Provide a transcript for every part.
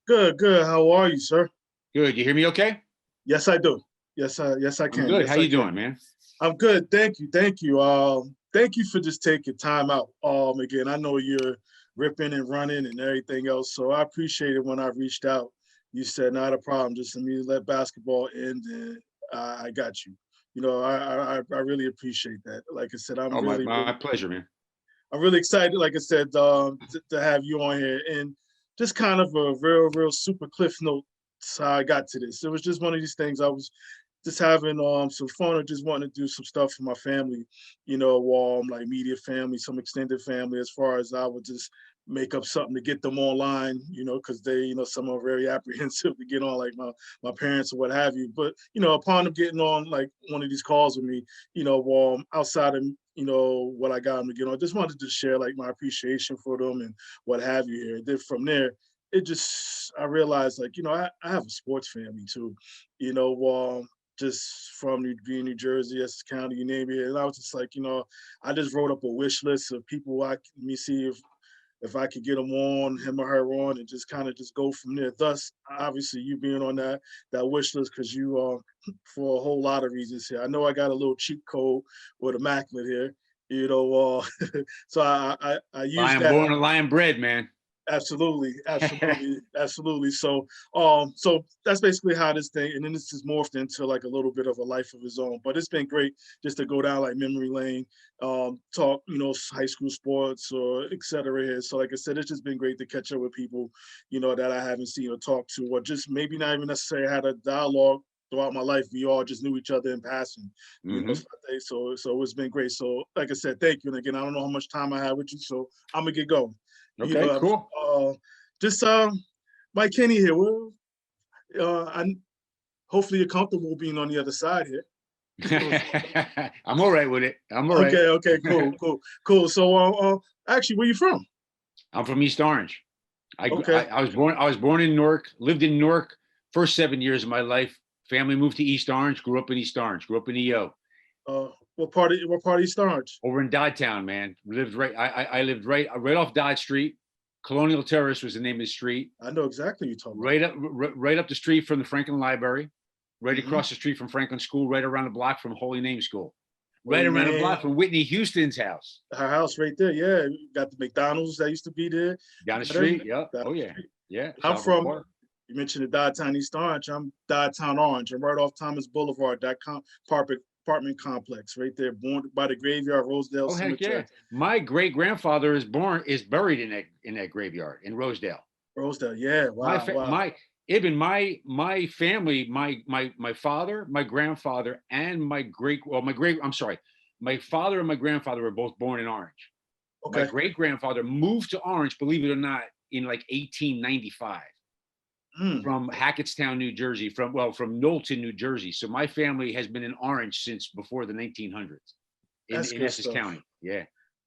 Good, good. How are you, sir? Good. You hear me okay? Yes, I do. Yes, I I'm can. good. How Yes, I you can. doing, man? I'm good. Thank you. Thank you for just taking time out. Again, I know you're ripping and running and everything else, so I appreciate it when I reached out. You said not a problem. Just let me let basketball end, and I got you. I really appreciate that. Like I said, Oh, my pleasure, man. I'm really excited. Like I said, to have you on here and just kind of a real super cliff note. How I got to this. It was just one of these things. I was just having some fun or just wanting to do some stuff for my family, like immediate family, some extended family, as far as I would just make up something to get them online, because they, some are very apprehensive to get on, like my parents or what have you. But, upon them getting on like one of these calls with me, outside of what I got them to get on, I just wanted to share like my appreciation for them and what have you here. And then from there, I realized like, I have a sports family too, just from being New Jersey, Essex County, you name it. And I was just like, I just wrote up a wish list of people let me see if I could get him or her on, and just kind of just go from there. Thus, obviously, you being on that wish list because you for a whole lot of reasons here. I know I got a little cheat code with immaculate here, so I use Lion that. born and lion bred, man. Absolutely, absolutely, absolutely. So that's basically how this thing, and then this is morphed into like a little bit of a life of his own. But it's been great just to go down like memory lane, talk, high school sports or et cetera. Here. So like I said, it's just been great to catch up with people, that I haven't seen or talked to, or just maybe not even necessarily had a dialogue throughout my life. We all just knew each other in passing, Mm-hmm. So it's been great. So like I said, thank you. And again, I don't know how much time I have with you, so I'm gonna get going. You Okay, know, cool. just Mike Kinney here. Well, I hopefully you're comfortable being on the other side here. I'm all right with it. I'm all right. Okay, cool. So, actually, where you from? I'm from East Orange. Okay, I was born in Newark, lived in Newark first 7 years of my life. Family moved to East Orange, grew up in East Orange, grew up in EO. what part of East Orange? Over in Dodgetown, man. Lived right. I lived right off Dodge Street. Colonial Terrace was the name of the street. I know exactly what you're talking Right up the street from the Franklin Library, right about. across the street from Franklin School, right around the block from Holy Name School, right Holy around the block name, from Whitney Houston's house. her house right there. Yeah, you got the McDonald's that used to be there. Down You the got everything street. Yep. down Oh the yeah. street. Yeah. I'm Salvador from. Park. You mentioned the Dodgetown East Orange. I'm Dodgetown Orange. I'm right off Thomas Boulevard. Apartment complex right there, born by the graveyard, Rosedale Oh heck Cemetery. yeah. My great grandfather is buried in that graveyard in Rosedale. Rosedale, yeah, wow. My even my family, my father, my grandfather, and I'm sorry, my father and my grandfather were both born in Orange. My Okay. great grandfather moved to Orange, believe it or not, in like 1895 Mm, from Hackettstown, New Jersey, from Knowlton, New Jersey. So my family has been in Orange since before the 1900s that's in good Essex stuff. County. Yeah.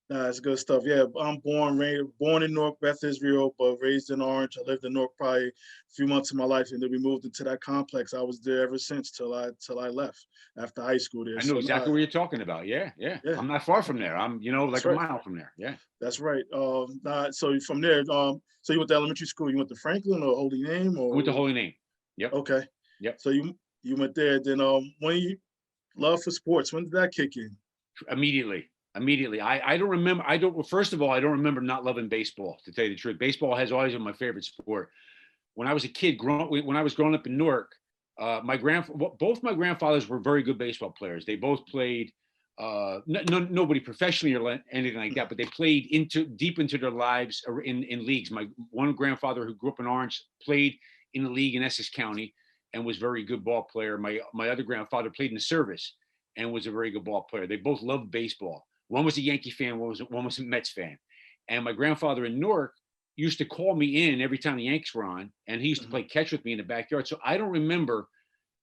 Nah, that's good stuff. Yeah, I'm born in Newark, Beth Israel, but raised in Orange. I lived in Newark probably a few months of my life, and then we moved into that complex. I was there ever since till I left after high school there. I know So nah, exactly what you're talking about. Yeah, yeah. yeah, I'm not far from there. I'm, that's like a right. mile from there. Yeah. That's right. So from there, so you went to elementary school. You went to Franklin or Holy Name I went to or Holy Name. Yep. okay. Yep. So you went there. Then when you love for sports, when did that kick in? Immediately. I don't remember. First of all, I don't remember not loving baseball, to tell you the truth. Baseball has always been my favorite sport. When I was a kid, when I was growing up in Newark, both my grandfathers were very good baseball players. They both played, nobody professionally or anything like that, but they played deep into their lives in leagues. My one grandfather who grew up in Orange played in the league in Essex County and was a very good ball player. My other grandfather played in the service and was a very good ball player. They both loved baseball. One was a Yankee fan, one was a Mets fan. And my grandfather in Newark used to call me in every time the Yankees were on, and he used to Mhm. play catch with me in the backyard. So I don't remember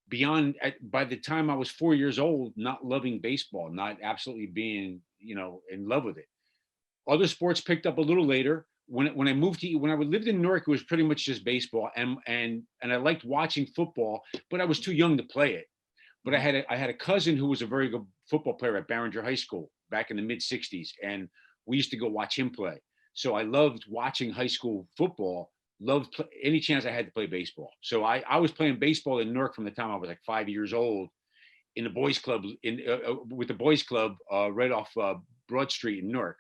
by the time I was 4 years old, not loving baseball, not absolutely being, in love with it. Other sports picked up a little later. When I lived in Newark, it was pretty much just baseball, and I liked watching football, but I was too young to play it. But Mhm. I had a cousin who was a very good football player at Barringer High School back in the mid '60s, and we used to go watch him play. So I loved watching high school football loved any chance I had to play baseball. So I was playing baseball in Newark from the time I was like 5 years old in the boys club with the boys club right off Broad Street in Newark.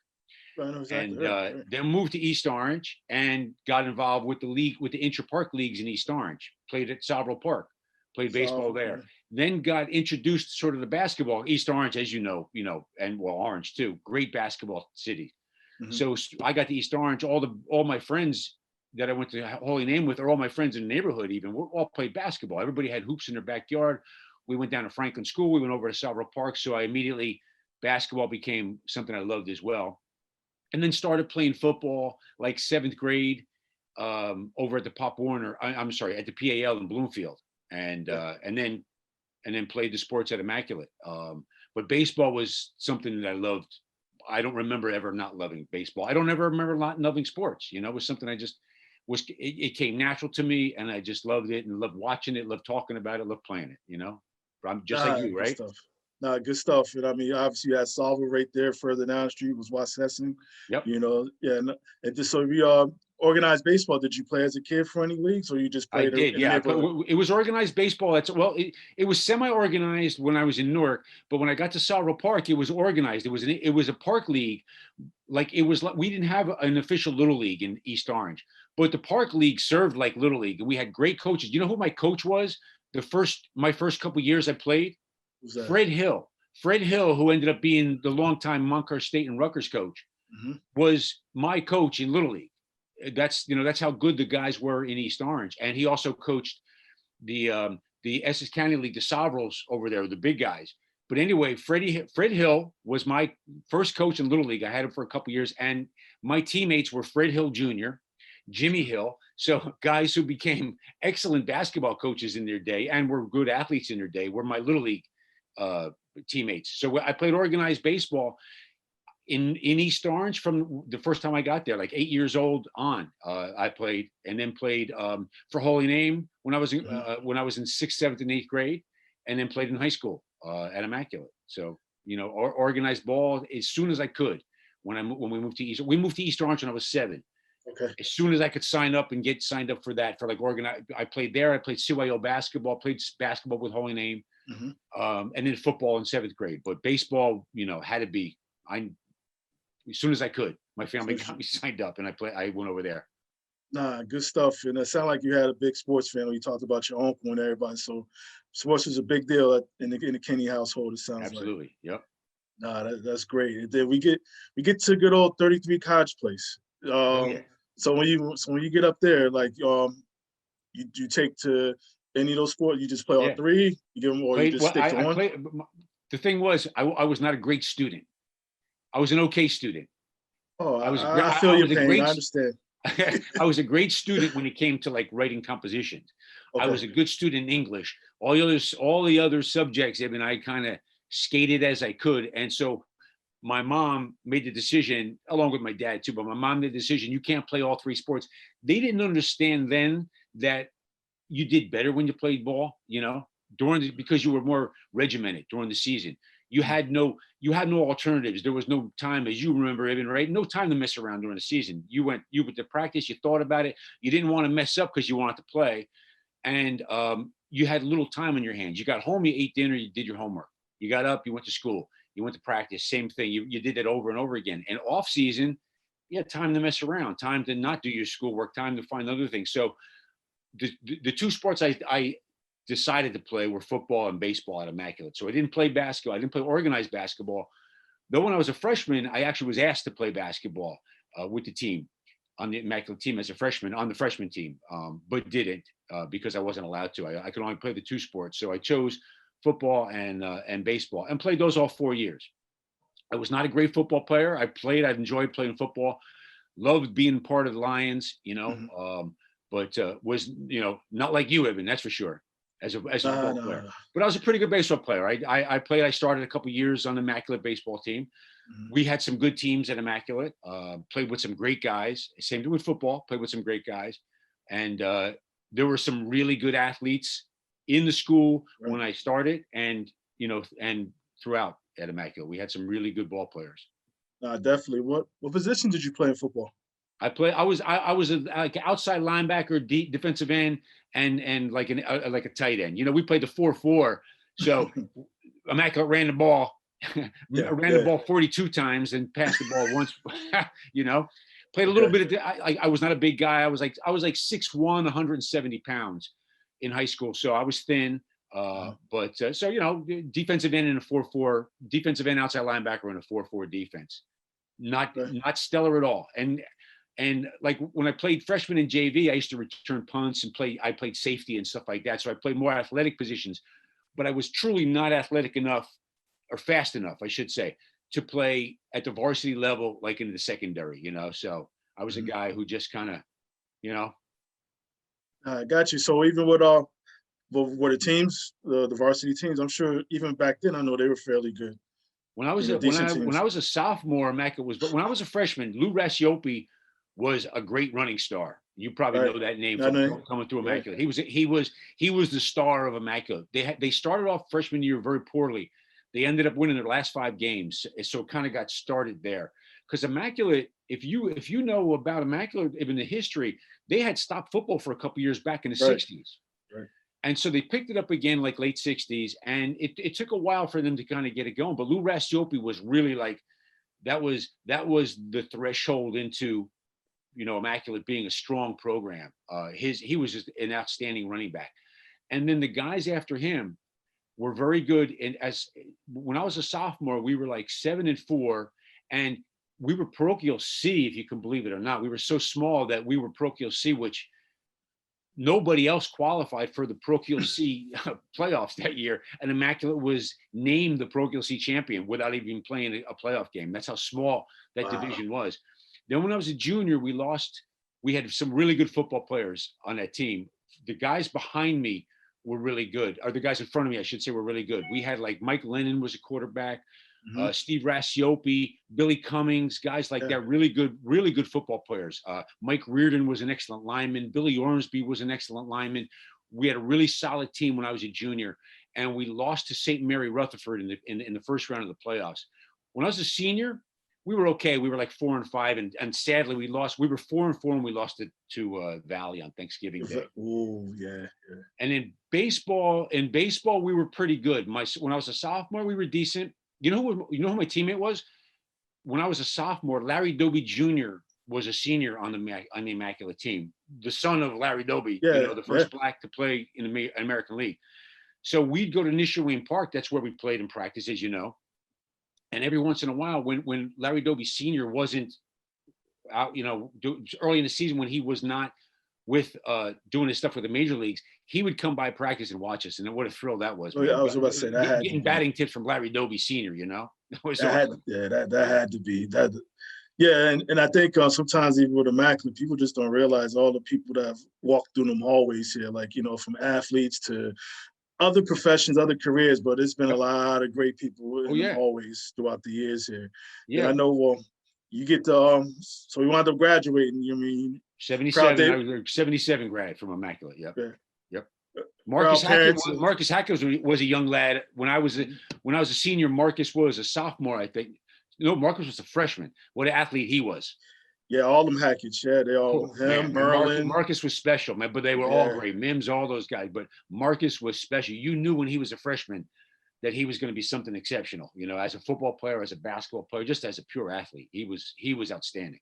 I know exactly. And Right. then moved to East Orange and got involved with the league, with the intra-park leagues in East Orange. Played at Salvo Park, played baseball there. Then got introduced sort of to basketball. East Orange, as you know, and well, Orange too, great basketball city. So I got to East Orange. All my friends that I went to Holy Name with, are all my friends in the neighborhood. Even we all played basketball. Everybody had hoops in their backyard. We went down to Franklin School. We went over to Salvo Park. So I immediately, basketball became something I loved as well. And then started playing football like 7th grade over at the Pop Warner. I'm sorry, at the PAL in Bloomfield, and then played the sports at Immaculate. But baseball was something that I loved. I don't remember ever not loving baseball. I don't ever remember not loving sports. It was something I just it came natural to me, and I just loved it and loved watching it, loved talking about it, loved playing it. I'm just like you, right? Stuff. Nah, good stuff. And I mean, obviously, you had Salvo right there. Further down the street was Washington. Yep. And just so we organized baseball. Did you play as a kid for any leagues, or you just played? I did, yeah. It was organized baseball. It was semi-organized when I was in Newark, but when I got to Salvo Park, it was organized. It was a park league. Like we didn't have an official little league in East Orange, but the park league served like little league, and we had great coaches. You know who my coach was? My first couple of years I played. Fred Hill, who ended up being the longtime Montclair State and Rutgers coach, was my coach in Little League. That's how good the guys were in East Orange, and he also coached the Essex County League, the Sovereigns over there, the big guys. But anyway, Fred Hill was my first coach in Little League. I had him for a couple of years, and my teammates were Fred Hill Jr., Jimmy Hill, so guys who became excellent basketball coaches in their day and were good athletes in their day were my Little League teammates. So I played organized baseball in East Orange from the first time I got there, like 8 years old on. I played, and then played for Holy Name when I was in 6th, 7th, and 8th grade, and then played in high school at Immaculate. So organized ball as soon as I could. When we moved to East Orange when I was 7. Okay. As soon as I could sign up and get signed up for that, for like organized, I played there. I played CYO basketball, played basketball with Holy Name, and then football in 7th grade. But baseball, had to be. As soon as I could, my family got me signed up, and I went over there. Nah, good stuff. And it sounded like you had a big sports family. You talked about your uncle and everybody. So sports was a big deal in the Kinney household. It sounds absolutely. Yep. Nah, that's great. And then we get to good old 33 College Place. So when you get up there, like you take to any of those sports, you just play all three. You give them, or you just stick to one. The thing was, I was not a great student. I was an okay student. Oh, I feel your pain. I understand. I was a great student when it came to like writing compositions. Okay. I was a good student in English. All the other subjects, I kind of skated as I could. And so my mom made the decision, along with my dad too, but my mom made the decision, you can't play all 3 sports. They didn't understand then that you did better when you played ball, because you were more regimented during the season. You had no alternatives. There was no time, as you remember, Evan, right? No time to mess around during the season. You went to practice, you thought about it. You didn't want to mess up because you wanted to play. And you had little time on your hands. You got home, you ate dinner, you did your homework. You got up, you went to school, you went to practice, same thing. You did it over and over again. And off season, you had time to mess around, time to not do your schoolwork, time to find other things. So the 2 sports I decided to play were football and baseball at Immaculate. So I didn't play basketball. I didn't play organized basketball. Though when I was a freshman, I actually was asked to play basketball with the team, on the Immaculate team as a freshman, on the freshman team, but didn't because I wasn't allowed to. I could only play the 2 sports. So I chose football and baseball, and played those all 4 years. I was not a great football player. I enjoyed playing football, loved being part of the Lions, but was, not like you, Evan, that's for sure. As a football player, but I was a pretty good baseball player. I started a couple of years on the Immaculate baseball team. We had some good teams at Immaculate, played with some great guys. Same thing with football, played with some great guys. And there were some really good athletes in the school when I started, and throughout at Immaculate. We had some really good ball players. Definitely. What position did you play in football? I was like an outside linebacker, defensive end, and like like a tight end. We played the 4-4. So Immaculate ran the ball, Yeah, ran the yeah, ball 42 times and passed the ball once. you know, Played a little okay. bit of. I was not a big guy. I was like 6'1", 170 pounds in high school. So I was thin. But so defensive end in a 4-4, defensive end outside linebacker in a 4-4 defense. Not Okay. not stellar at all. And like when I played freshman in JV, I used to return punts and I played safety and stuff like that. So I played more athletic positions, but I was truly not athletic enough or fast enough, I should say, to play at the varsity level, like in the secondary. So I was a Mhm. guy who just kind of, you know, I got you. So even with the teams, the varsity teams, I'm sure even back then, I know they were fairly good. when I was a, Decent when I teams. was a sophomore, but when I was a freshman, Lou Rassiopi was a great running star. You probably Right. know that name I from know. coming through Yeah. Immaculate. He was the star of Immaculate. They started off freshman year very poorly. They ended up winning their last 5 games, so it kind of got started there. Because Immaculate, if you know about Immaculate, even the history, they had stopped football for a couple years back in the Right. '60s. Right. And so they picked it up again like late '60s, and it took a while for them to kind of get it going. But Lou Rassiopi was really like that was the threshold into Immaculate being a strong program. He was just an outstanding running back, and then the guys after him were very good. And as when I was a sophomore, we were like 7-4, and we were parochial C, if you can believe it or not. We were so small that we were parochial C, which nobody else qualified for the parochial C playoffs that year, and Immaculate was named the parochial C champion without even playing a playoff game. That's how small that Wow. division was. Then when I was a junior, we had some really good football players on that team. The guys behind me were really good, or the guys in front of me, I should say, were really good. We had like Mike Lennon was a quarterback, Hmm. Steve Rassiopi, Billy Cummings, guys like Yeah. that, really good football players. Mike Reardon was an excellent lineman. Billy Ormsby was an excellent lineman. We had a really solid team when I was a junior, and we lost to St. Mary Rutherford in the first round of the playoffs. When I was a senior, we were okay. We were like 4-5, and sadly we lost. We were 4-4, and we lost it to Valley on Thanksgiving Day. Oh yeah, yeah. And in baseball, we were pretty good. When I was a sophomore, we were decent. You know who my teammate was? When I was a sophomore, Larry Doby Jr. was a senior on the Immaculate team, the son of Larry Doby, Yeah, the yeah. first black to play in the American League. So we'd go to Nishawane Park. That's where we played and practiced, as you know. And every once in a while, when Larry Doby Sr. wasn't out, early in the season when he was not with doing his stuff with the major leagues, he would come by practice and watch us. And what a thrill that was, Oh, yeah, man. I was about to say that had to Getting be. batting tips from Larry Doby Sr., that was That had, awesome. yeah, that had to be that. Yeah, and I think sometimes even with Immaculate, people just don't realize all the people that have walked through them hallways here, like from athletes to other professions, other careers. But it's been a Yep. lot of great people Oh in them yeah. hallways throughout the years here. Yeah, Yeah. I know. Well, you get to so you wound up graduating. You mean proud 77. day? I was a 77 grad from Immaculate. Yep. Yeah. Yep. Proud parents. Marcus Hackett was a young lad when I was a senior. Marcus was a sophomore, I think. No, Marcus was a freshman. What an athlete he was. Yeah, all them Hackett's. Yeah, they all Oh him, man, Merlin. Marcus was special, man. But they were all Yeah, great. Mims, all those guys. But Marcus was special. You knew when he was a freshman that he was going to be something exceptional. As a football player, as a basketball player, just as a pure athlete, he was outstanding.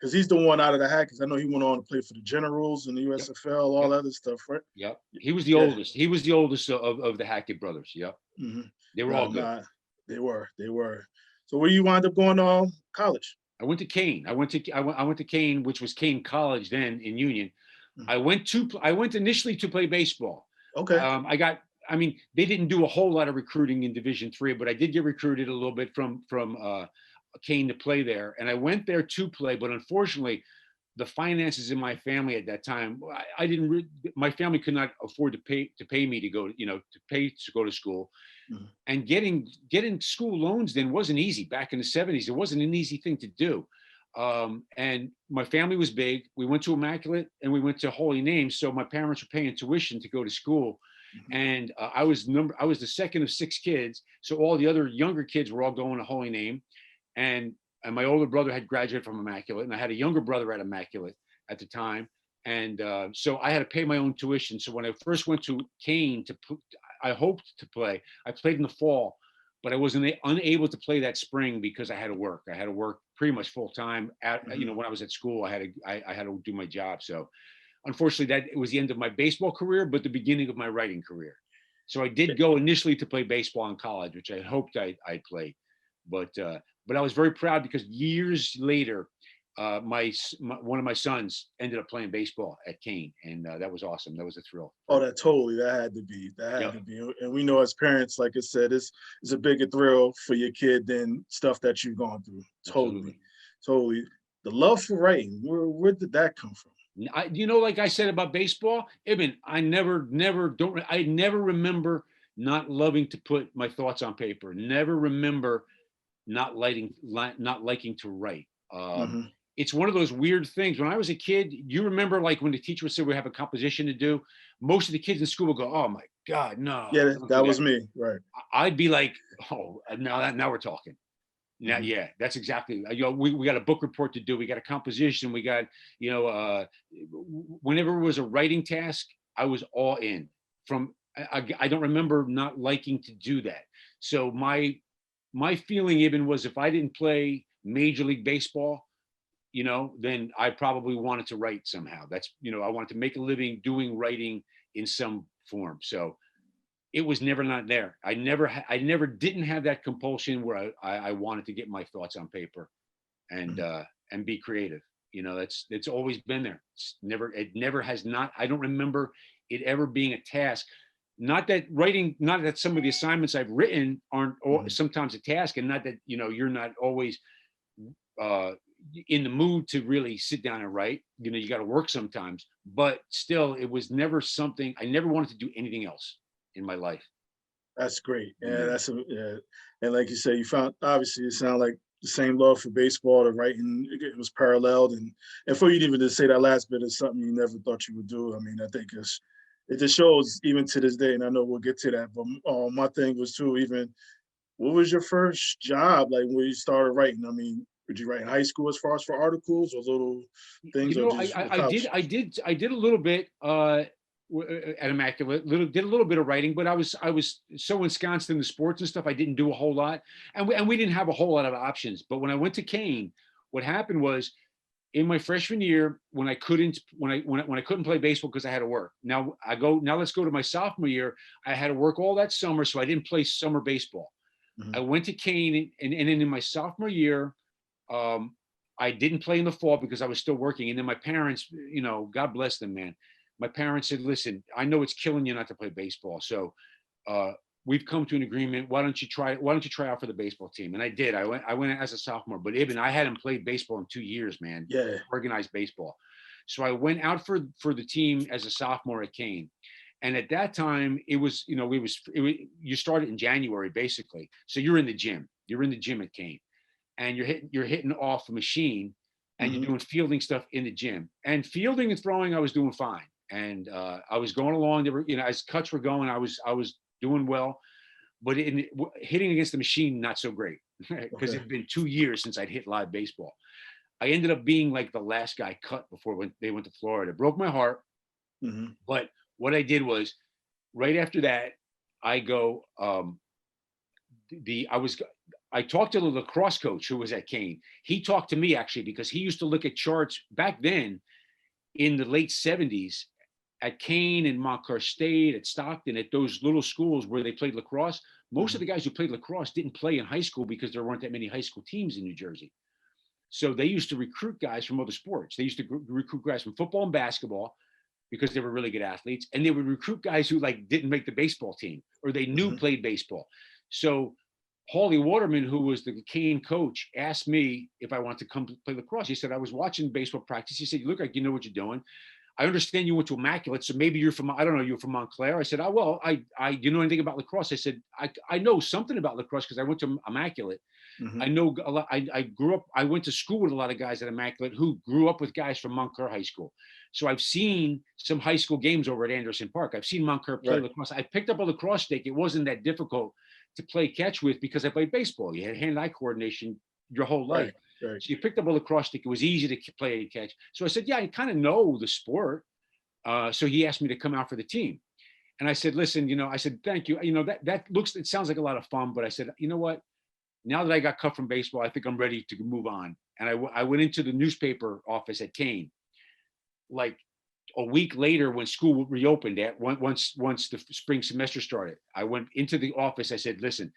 because he's the one out of the Hackett's. I know he went on to play for the Generals and the Yep. USFL, all Yep. that other stuff, right? Yep. He was the Yeah. oldest. He was the oldest of the Hackett brothers. Yep. Mm-hmm. They were Nah, all good. nah, they were. So where you wind up going to college? I went to Kane. I went to Kane, which was Kane College then in Union. Mm-hmm. I went initially to play baseball. Okay. They didn't do a whole lot of recruiting in Division III, but I did get recruited a little bit from Kane to play there, and I went there to play. But unfortunately, the finances in my family at that time, I didn't. My family could not afford to pay me to go. To go to school. Mm-hmm. And getting school loans then wasn't easy back in the '70s. It wasn't an easy thing to do. And my family was big. We went to Immaculate and we went to Holy Name. So my parents were paying tuition to go to school. Mm-hmm. And I was the second of 6 kids. So all the other younger kids were all going to Holy Name. And and my older brother had graduated from Immaculate, and I had a younger brother at Immaculate at the time. And so I had to pay my own tuition. So when I first went to Kane I hoped to play. I played in the fall, but I was unable to play that spring because I had to work. I had to work pretty much full time. When I was at school, I had to do my job. So unfortunately, that it was the end of my baseball career, but the beginning of my writing career. So I did go initially to play baseball in college, which I hoped I'd play, but I was very proud because years later, one of my sons ended up playing baseball at Kane, and that was awesome. That was a thrill. Oh, that had to be, and we know as parents, like I said, it's a bigger thrill for your kid than stuff that you've gone through. Totally. The love for writing, where did that come from? Like I said about baseball, Ibn, I never remember not loving to put my thoughts on paper. Never remember not liking to write. It's one of those weird things. When I was a kid, you remember like when the teacher would say we have a composition to do, most of the kids in school would go, "Oh my God, no." Yeah, that was me, right? I'd be like, "Oh, now we're talking." Now, yeah, that's exactly. We got a book report to do. We got a composition. We got, whenever it was a writing task, I was all in. I don't remember not liking to do that. So my feeling even was if I didn't play Major League Baseball, then I probably wanted to write somehow. That's, I wanted to make a living doing writing in some form. So it was never not there. I never didn't have that compulsion where I wanted to get my thoughts on paper and be creative. It's always been there. It never has not. I don't remember it ever being a task. Not that some of the assignments I've written aren't sometimes a task, and not that, you're not always in the mood to really sit down and write. You got to work sometimes, but still, it was never something. I never wanted to do anything else in my life. That's great. Yeah, and like you said, you found, obviously it sounded like the same love for baseball, the writing, it was paralleled, and for you to even to say that last bit is something you never thought you would do. I mean, I think it just shows even to this day, and I know we'll get to that, but my thing was too, even what was your first job like when you started writing? I mean, did you write in high school as far as for articles or little things? I did a little bit at Immaculate. Did a little bit of writing, but I was so ensconced in the sports and stuff, I didn't do a whole lot, and we didn't have a whole lot of options. But when I went to Kane, what happened was, in my freshman year, when I couldn't play baseball because I had to work. Now let's go to my sophomore year. I had to work all that summer, so I didn't play summer baseball. I went to Kane, and in my sophomore year, I didn't play in the fall because I was still working. And then my parents, God bless them, man. My parents said, "Listen, I know it's killing you not to play baseball. So we've come to an agreement. Why don't you try out for the baseball team?" And I did. I went as a sophomore, but even I hadn't played baseball in 2 years, man. Yeah. Organized baseball. So I went out for the team as a sophomore at Kane. And at that time, it was, you started in January, basically. So you're in the gym. You're in the gym at Kane. And you're hitting off a machine, and you're doing fielding stuff in the gym. And fielding and throwing, I was doing fine. And I was going along. There were, as cuts were going, I was doing well. But hitting against the machine, not so great, because it had been 2 years since I'd hit live baseball. I ended up being like the last guy cut before they went to Florida. It broke my heart. But what I did was, right after that, I go. I talked to the lacrosse coach who was at Kane. He talked to me actually because he used to look at charts back then in the late 70s at Kane and Montclair State, at Stockton, at those little schools where they played lacrosse. Most of the guys who played lacrosse didn't play in high school because there weren't that many high school teams in New Jersey. So they used to recruit guys from other sports. They used to recruit guys from football and basketball because they were really good athletes. And they would recruit guys who didn't make the baseball team or they knew played baseball. So Paulie Waterman, who was the Kane coach, asked me if I wanted to come play lacrosse. He said, "I was watching baseball practice." He said, "You look like you know what you're doing. I understand you went to Immaculate, so maybe you're from, I don't know, you're from Montclair." I said, "Oh, well, you know anything about lacrosse?" I said, I know something about lacrosse because I went to Immaculate. I know a lot. I went to school with a lot of guys at Immaculate who grew up with guys from Montclair High School. So I've seen some high school games over at Anderson Park. I've seen Montclair play lacrosse. I picked up a lacrosse stick. It wasn't that difficult to play catch with because I played baseball. You had hand-eye coordination your whole life. Right. So you picked up a lacrosse stick. It was easy to play and catch. So I said, yeah, I kind of know the sport. So he asked me to come out for the team. And I said, listen, I said, thank you. It sounds like a lot of fun, but I said, you know what? Now that I got cut from baseball, I think I'm ready to move on. And I went into the newspaper office at Kane. Like a week later, when school reopened, once the spring semester started, I went into the office. I said, listen,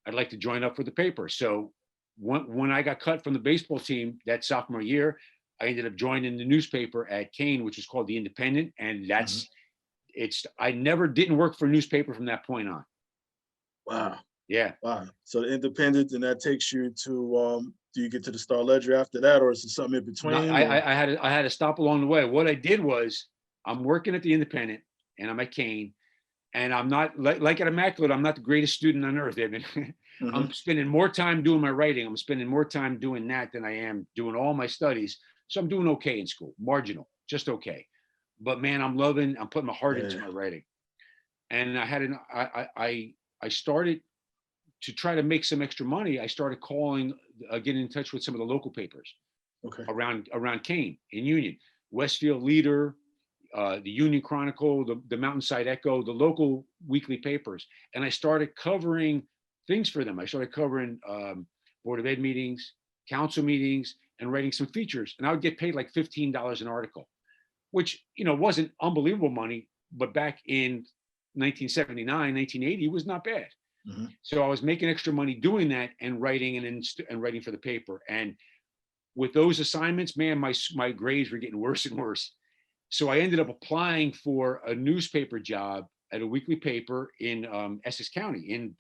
I'd like to join up for the paper. So when I got cut from the baseball team that sophomore year, I ended up joining the newspaper at Kane, which was called the Independent. And I never didn't work for a newspaper from that point on. Wow. Yeah. Wow. So the Independent, and that takes you to, do you get to the Star Ledger after that, or is it something in between? No, I had to stop along the way. What I did was, I'm working at the Independent and I'm at Kane, and I'm not like at Immaculate. I'm not the greatest student on earth. I mean, I'm spending more time doing my writing. I'm spending more time doing that than I am doing all my studies. So I'm doing okay in school, marginal, just okay. But man, I'm putting my heart into my writing. And I started to try to make some extra money. I started getting in touch with some of the local papers around Kane in Union, Westfield Leader, the Union Chronicle, the Mountainside Echo, the local weekly papers. And I started covering things for them. I started covering Board of Ed meetings, council meetings, and writing some features. And I would get paid like $15 an article, which, wasn't unbelievable money, but back in 1979, 1980, it was not bad. So I was making extra money doing that and writing and writing for the paper. And with those assignments, man, my grades were getting worse and worse. So I ended up applying for a newspaper job at a weekly paper in Essex County.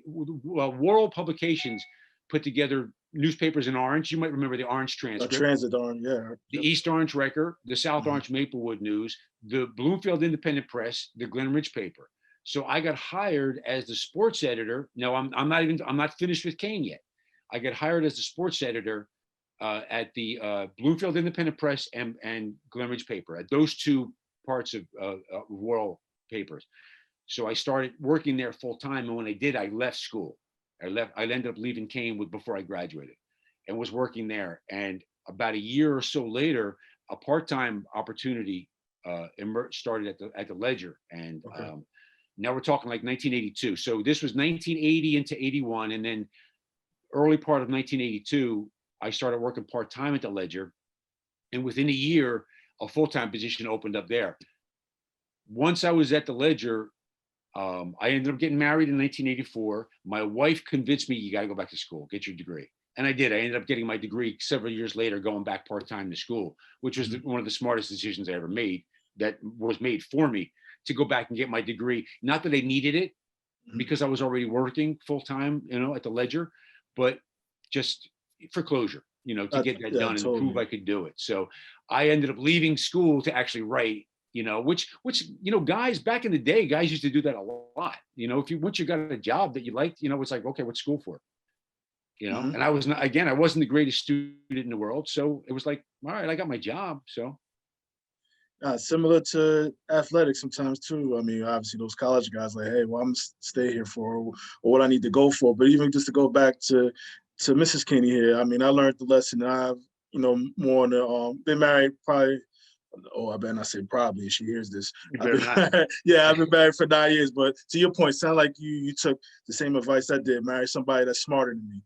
World Publications put together newspapers in Orange. You might remember the Orange Transcript. Transit Orange, yeah. The East Orange Record, the South Orange Maplewood News, the Bloomfield Independent Press, the Glen Ridge paper. So I got hired as the sports editor. No, I'm not finished with Kane yet. I got hired as the sports editor at the Bloomfield Independent Press and Glen Ridge paper, at those two parts of rural papers. So I started working there full time, and when I did, I left school. I ended up leaving Kane before I graduated, and was working there. And about a year or so later, a part-time opportunity started at the Ledger, and now we're talking like 1982. So this was 1980 into 81, and then early part of 1982, I started working part-time at the Ledger, and within a year, a full-time position opened up there. Once I was at the Ledger, I ended up getting married in 1984. My wife convinced me, you got to go back to school, get your degree. And I did. I ended up getting my degree several years later, going back part-time to school, which was one of the smartest decisions I ever made, that was made for me, to go back and get my degree. Not that I needed it, because I was already working full-time, at the Ledger, but just for closure, to get that done and prove I could do it. So I ended up leaving school to actually write, which guys back in the day, guys used to do that a lot. Once you got a job that you liked, it's like, okay, what's school for? And I wasn't the greatest student in the world. So it was like, all right, I got my job. So. Similar to athletics sometimes too. I mean, obviously those college guys like, hey, well, I'm gonna stay here for, or what I need to go for. But even just to go back to Mrs. Kinney here, I mean, I learned the lesson. I've, more on the, been married probably, I better not say probably, if she hears this. I've been married for 9 years, but to your point, sound like you took the same advice I did, marry somebody that's smarter than me.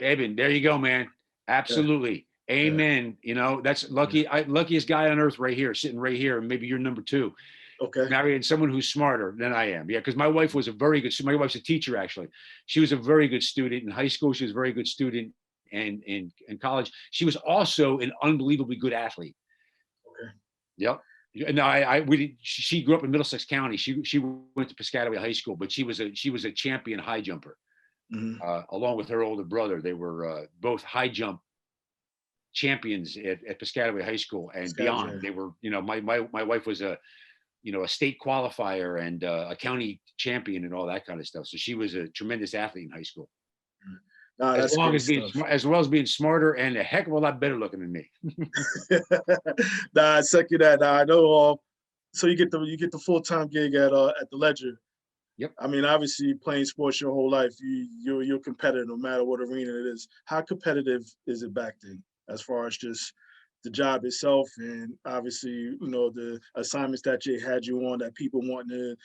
Eben, there you go, man. Absolutely. Yeah. Amen. That's luckiest guy on earth right here, sitting right here. And maybe you're number two. Okay. Marrying someone who's smarter than I am. Yeah. Because my wife was my wife's a teacher, actually. She was a very good student in high school. She was a very good student and in college. She was also an unbelievably good athlete. Okay. Yep. No, she grew up in Middlesex County. She went to Piscataway High School, but she was a champion high jumper. Along with her older brother. They were both high jump champions at Piscataway High School and beyond. They were, my wife was a state qualifier and a county champion and all that kind of stuff. So she was a tremendous athlete in high school. As well as being smarter and a heck of a lot better looking than me. I second that. I know. So you get the full-time gig at the Ledger. Yep. I mean, obviously playing sports your whole life, you're competitive no matter what arena it is. How competitive is it back then as far as just the job itself and obviously, the assignments that they had you on that people wanting to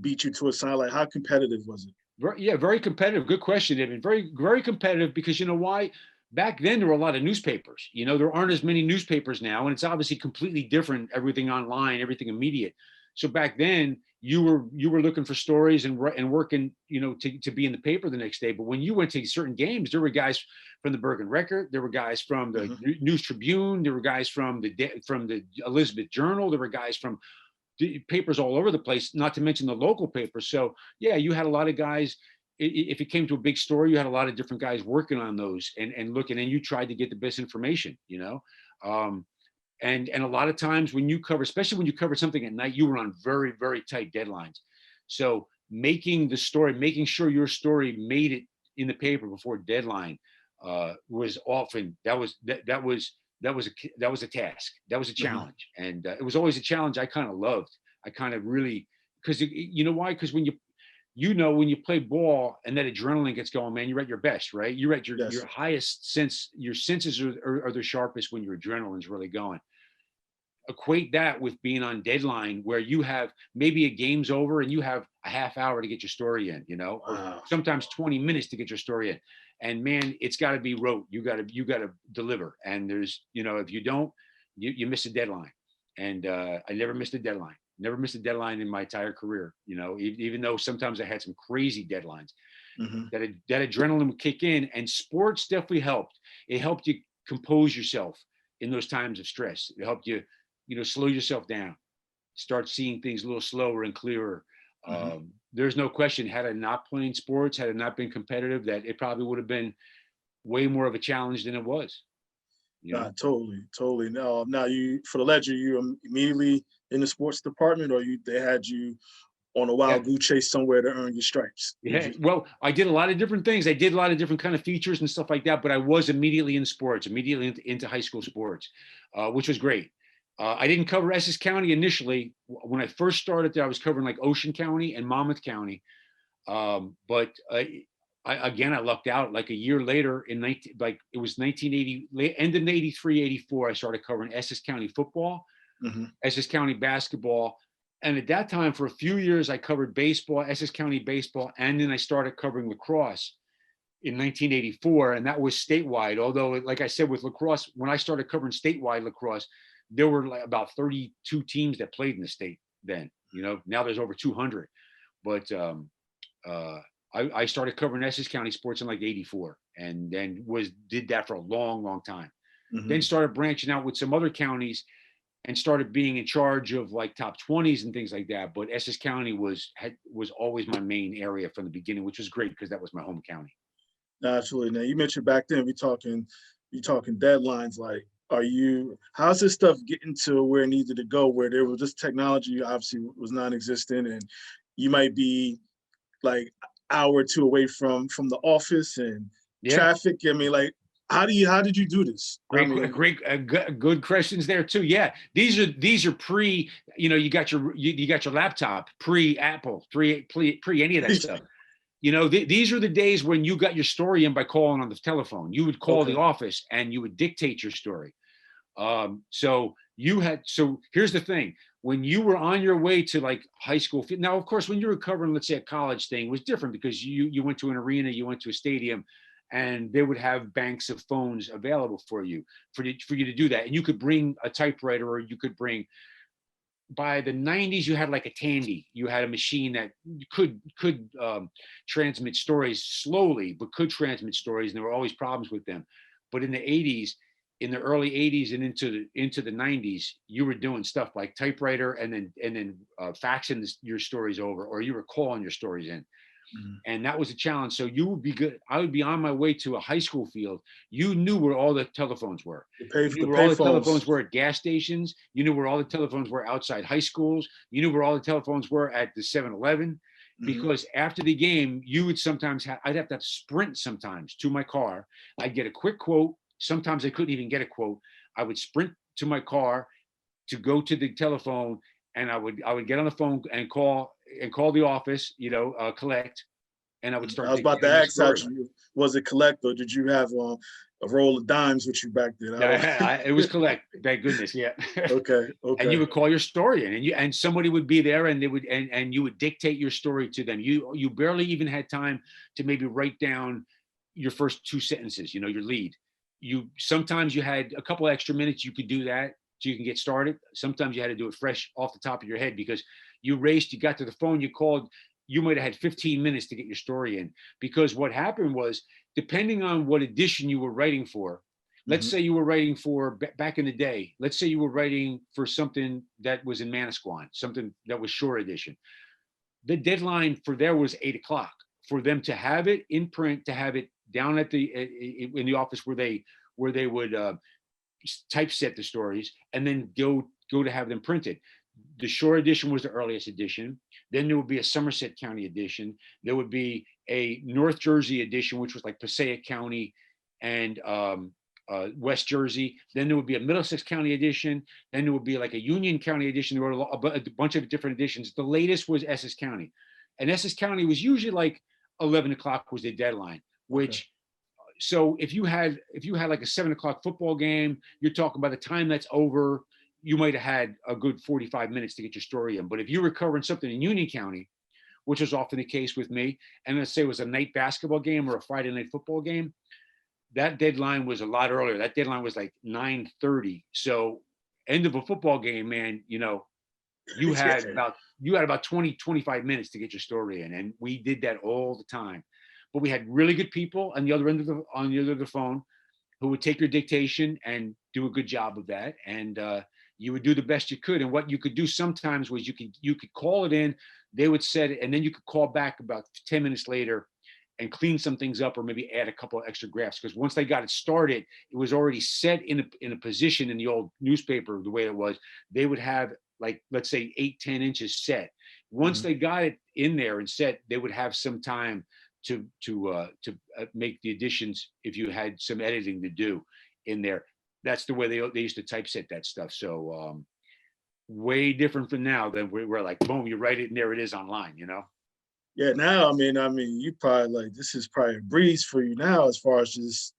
beat you to a sign? Like, how competitive was it? Yeah, very competitive. Good question, David. Very, very competitive because you know why? Back then there were a lot of newspapers. There aren't as many newspapers now, and it's obviously completely different. Everything online, everything immediate. So back then you were looking for stories and working, to be in the paper the next day. But when you went to certain games, there were guys from the Bergen Record, there were guys from the News Tribune, there were guys from the Elizabeth Journal, there were guys from papers all over the place, not to mention the local papers. So yeah, you had a lot of guys. If it came to a big story, you had a lot of different guys working on those and looking, and you tried to get the best information, and a lot of times when you cover, especially when you cover something at night, you were on very, very tight deadlines. So making sure your story made it in the paper before deadline was often that was a task. That was a challenge, and it was always a challenge I kind of loved. I kind of really, because you know why? Because when you play ball and that adrenaline gets going, man, you're at your best, right? You're at Yes. your highest sense. Your senses are the sharpest when your adrenaline's really going. Equate that with being on deadline where you have maybe a game's over and you have a half hour to get your story in, or sometimes 20 minutes to get your story in. And man, it's got to be rote. You got to deliver. And there's, if you don't, you miss a deadline. And I never missed a deadline. Never missed a deadline in my entire career. Even though sometimes I had some crazy deadlines. That adrenaline would kick in, and sports definitely helped. It helped you compose yourself in those times of stress. It helped you, slow yourself down, start seeing things a little slower and clearer. There's no question, had I not played sports, had it not been competitive, that it probably would have been way more of a challenge than it was. Totally. Now you, for the Ledger, you immediately in the sports department, or they had you on a wild goose chase somewhere to earn your stripes? Yeah, well, I did a lot of different things. I did a lot of different kind of features and stuff like that, but I was immediately in sports, immediately into high school sports, which was great. I didn't cover Essex County initially. When I first started there, I was covering like Ocean County and Monmouth County. But I lucked out. Like a year later, it was 1980, end of 83, 84, I started covering Essex County football, Essex County basketball. And at that time, for a few years, I covered baseball, Essex County baseball, and then I started covering lacrosse in 1984, and that was statewide. Although, like I said, with lacrosse, when I started covering statewide lacrosse, there were like about 32 teams that played in the state then. Now there's over 200. But I started covering Essex County sports in like 84, and then did that for a long, long time. Then started branching out with some other counties and started being in charge of like top 20s and things like that. But Essex County was always my main area from the beginning, which was great because that was my home county. Absolutely. Now you mentioned back then we talking deadlines. Like, how's this stuff getting to where it needed to go? Where there was this technology obviously was non-existent, and you might be like hour or two away from the office and traffic. I mean, like, how did you do this? Good questions there too. Yeah, these are pre. You got your laptop pre-Apple, pre any of that stuff. These are the days when you got your story in by calling on the telephone. You would call the office and you would dictate your story. So here's the thing. When you were on your way to like high school, now, of course, when you were covering, let's say, a college thing, it was different because you went to an arena, you went to a stadium, and they would have banks of phones available for you to do that. And you could bring a typewriter, or you could bring, by the 90s, you had like a Tandy. You had a machine that could transmit stories slowly, but could transmit stories, and there were always problems with them. But in the early 80s and into the 90s, you were doing stuff like typewriter and then faxing your stories over, or you were calling your stories in. And that was a challenge. So you would be good. I would be on my way to a high school field. You knew where all the telephones were. You knew where all the telephones were at gas stations. You knew where all the telephones were outside high schools. You knew where all the telephones were at the 7-Eleven. Because after the game, you would sometimes I'd have to sprint sometimes to my car. I'd get a quick quote. Sometimes I couldn't even get a quote. I would sprint to my car to go to the telephone, and I would get on the phone and call and call the office, collect, and I would I start was about to dictating the ask, story. was it collect, or did you have a roll of dimes with you back then? It was collect. Thank goodness, yeah. Okay, And you okay. would call your story in, and somebody would be there, and they would and you would dictate your story to them. You barely even had time to maybe write down your first two sentences, your lead. You sometimes you had a couple extra minutes you could do that so you can get started. Sometimes you had to do it fresh off the top of your head because you raced, you got to the phone, you called, you might have had 15 minutes to get your story in. Because what happened was, depending on what edition you were writing for, let's say you were writing for back in the day, let's say you were writing for something that was in Manasquan, something that was short edition. The deadline for there was 8 o'clock for them to have it in print, to have it down at in the office where they would typeset the stories and then go to have them printed. The shore edition was the earliest edition. Then there would be a Somerset County edition. There would be a North Jersey edition, which was like Passaic County and West Jersey. Then there would be a Middlesex County edition. Then there would be like a Union County edition. There were a bunch of different editions. The latest was Essex County. And Essex County was usually like 11 o'clock was the deadline, which so if you had like a 7 o'clock football game, you're talking by the time that's over, you might have had a good 45 minutes to get your story in. But if you were covering something in Union County, which was often the case with me, and let's say it was a night basketball game or a Friday night football game, that deadline was a lot earlier. That deadline was like 9:30. So end of a football game, man, you had about 20, 25 minutes to get your story in. And we did that all the time. But we had really good people on the other end of the phone who would take your dictation and do a good job of that. And you would do the best you could. And what you could do sometimes was you could call it in, they would set it, and then you could call back about 10 minutes later and clean some things up or maybe add a couple of extra graphs. Because once they got it started, it was already set in a position in the old newspaper, the way it was. They would have, like, let's say 8-10 inches set. Once they got it in there and set, they would have some time to make the additions if you had some editing to do in there. That's the way they used to typeset that stuff. So way different from now than we're like, boom, you write it and there it is online, Yeah, now I mean, you probably like this is probably a breeze for you now as far as just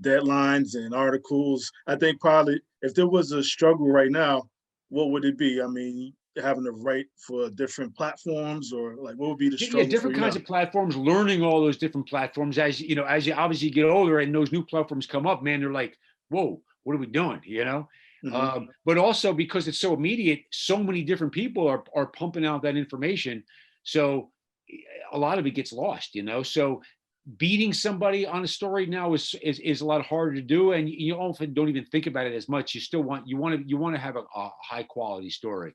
deadlines and articles. I think probably if there was a struggle right now, what would it be? I mean, having to write for different platforms, or like what would be the Yeah, struggle for different you kinds now? of platforms, learning all those different platforms as you obviously get older and those new platforms come up, man, they're like, whoa, what are we doing? Mm-hmm. But also because it's so immediate, so many different people are pumping out that information. So a lot of it gets lost, so beating somebody on a story now is a lot harder to do, and you often don't even think about it as much. You still want to have a high quality story.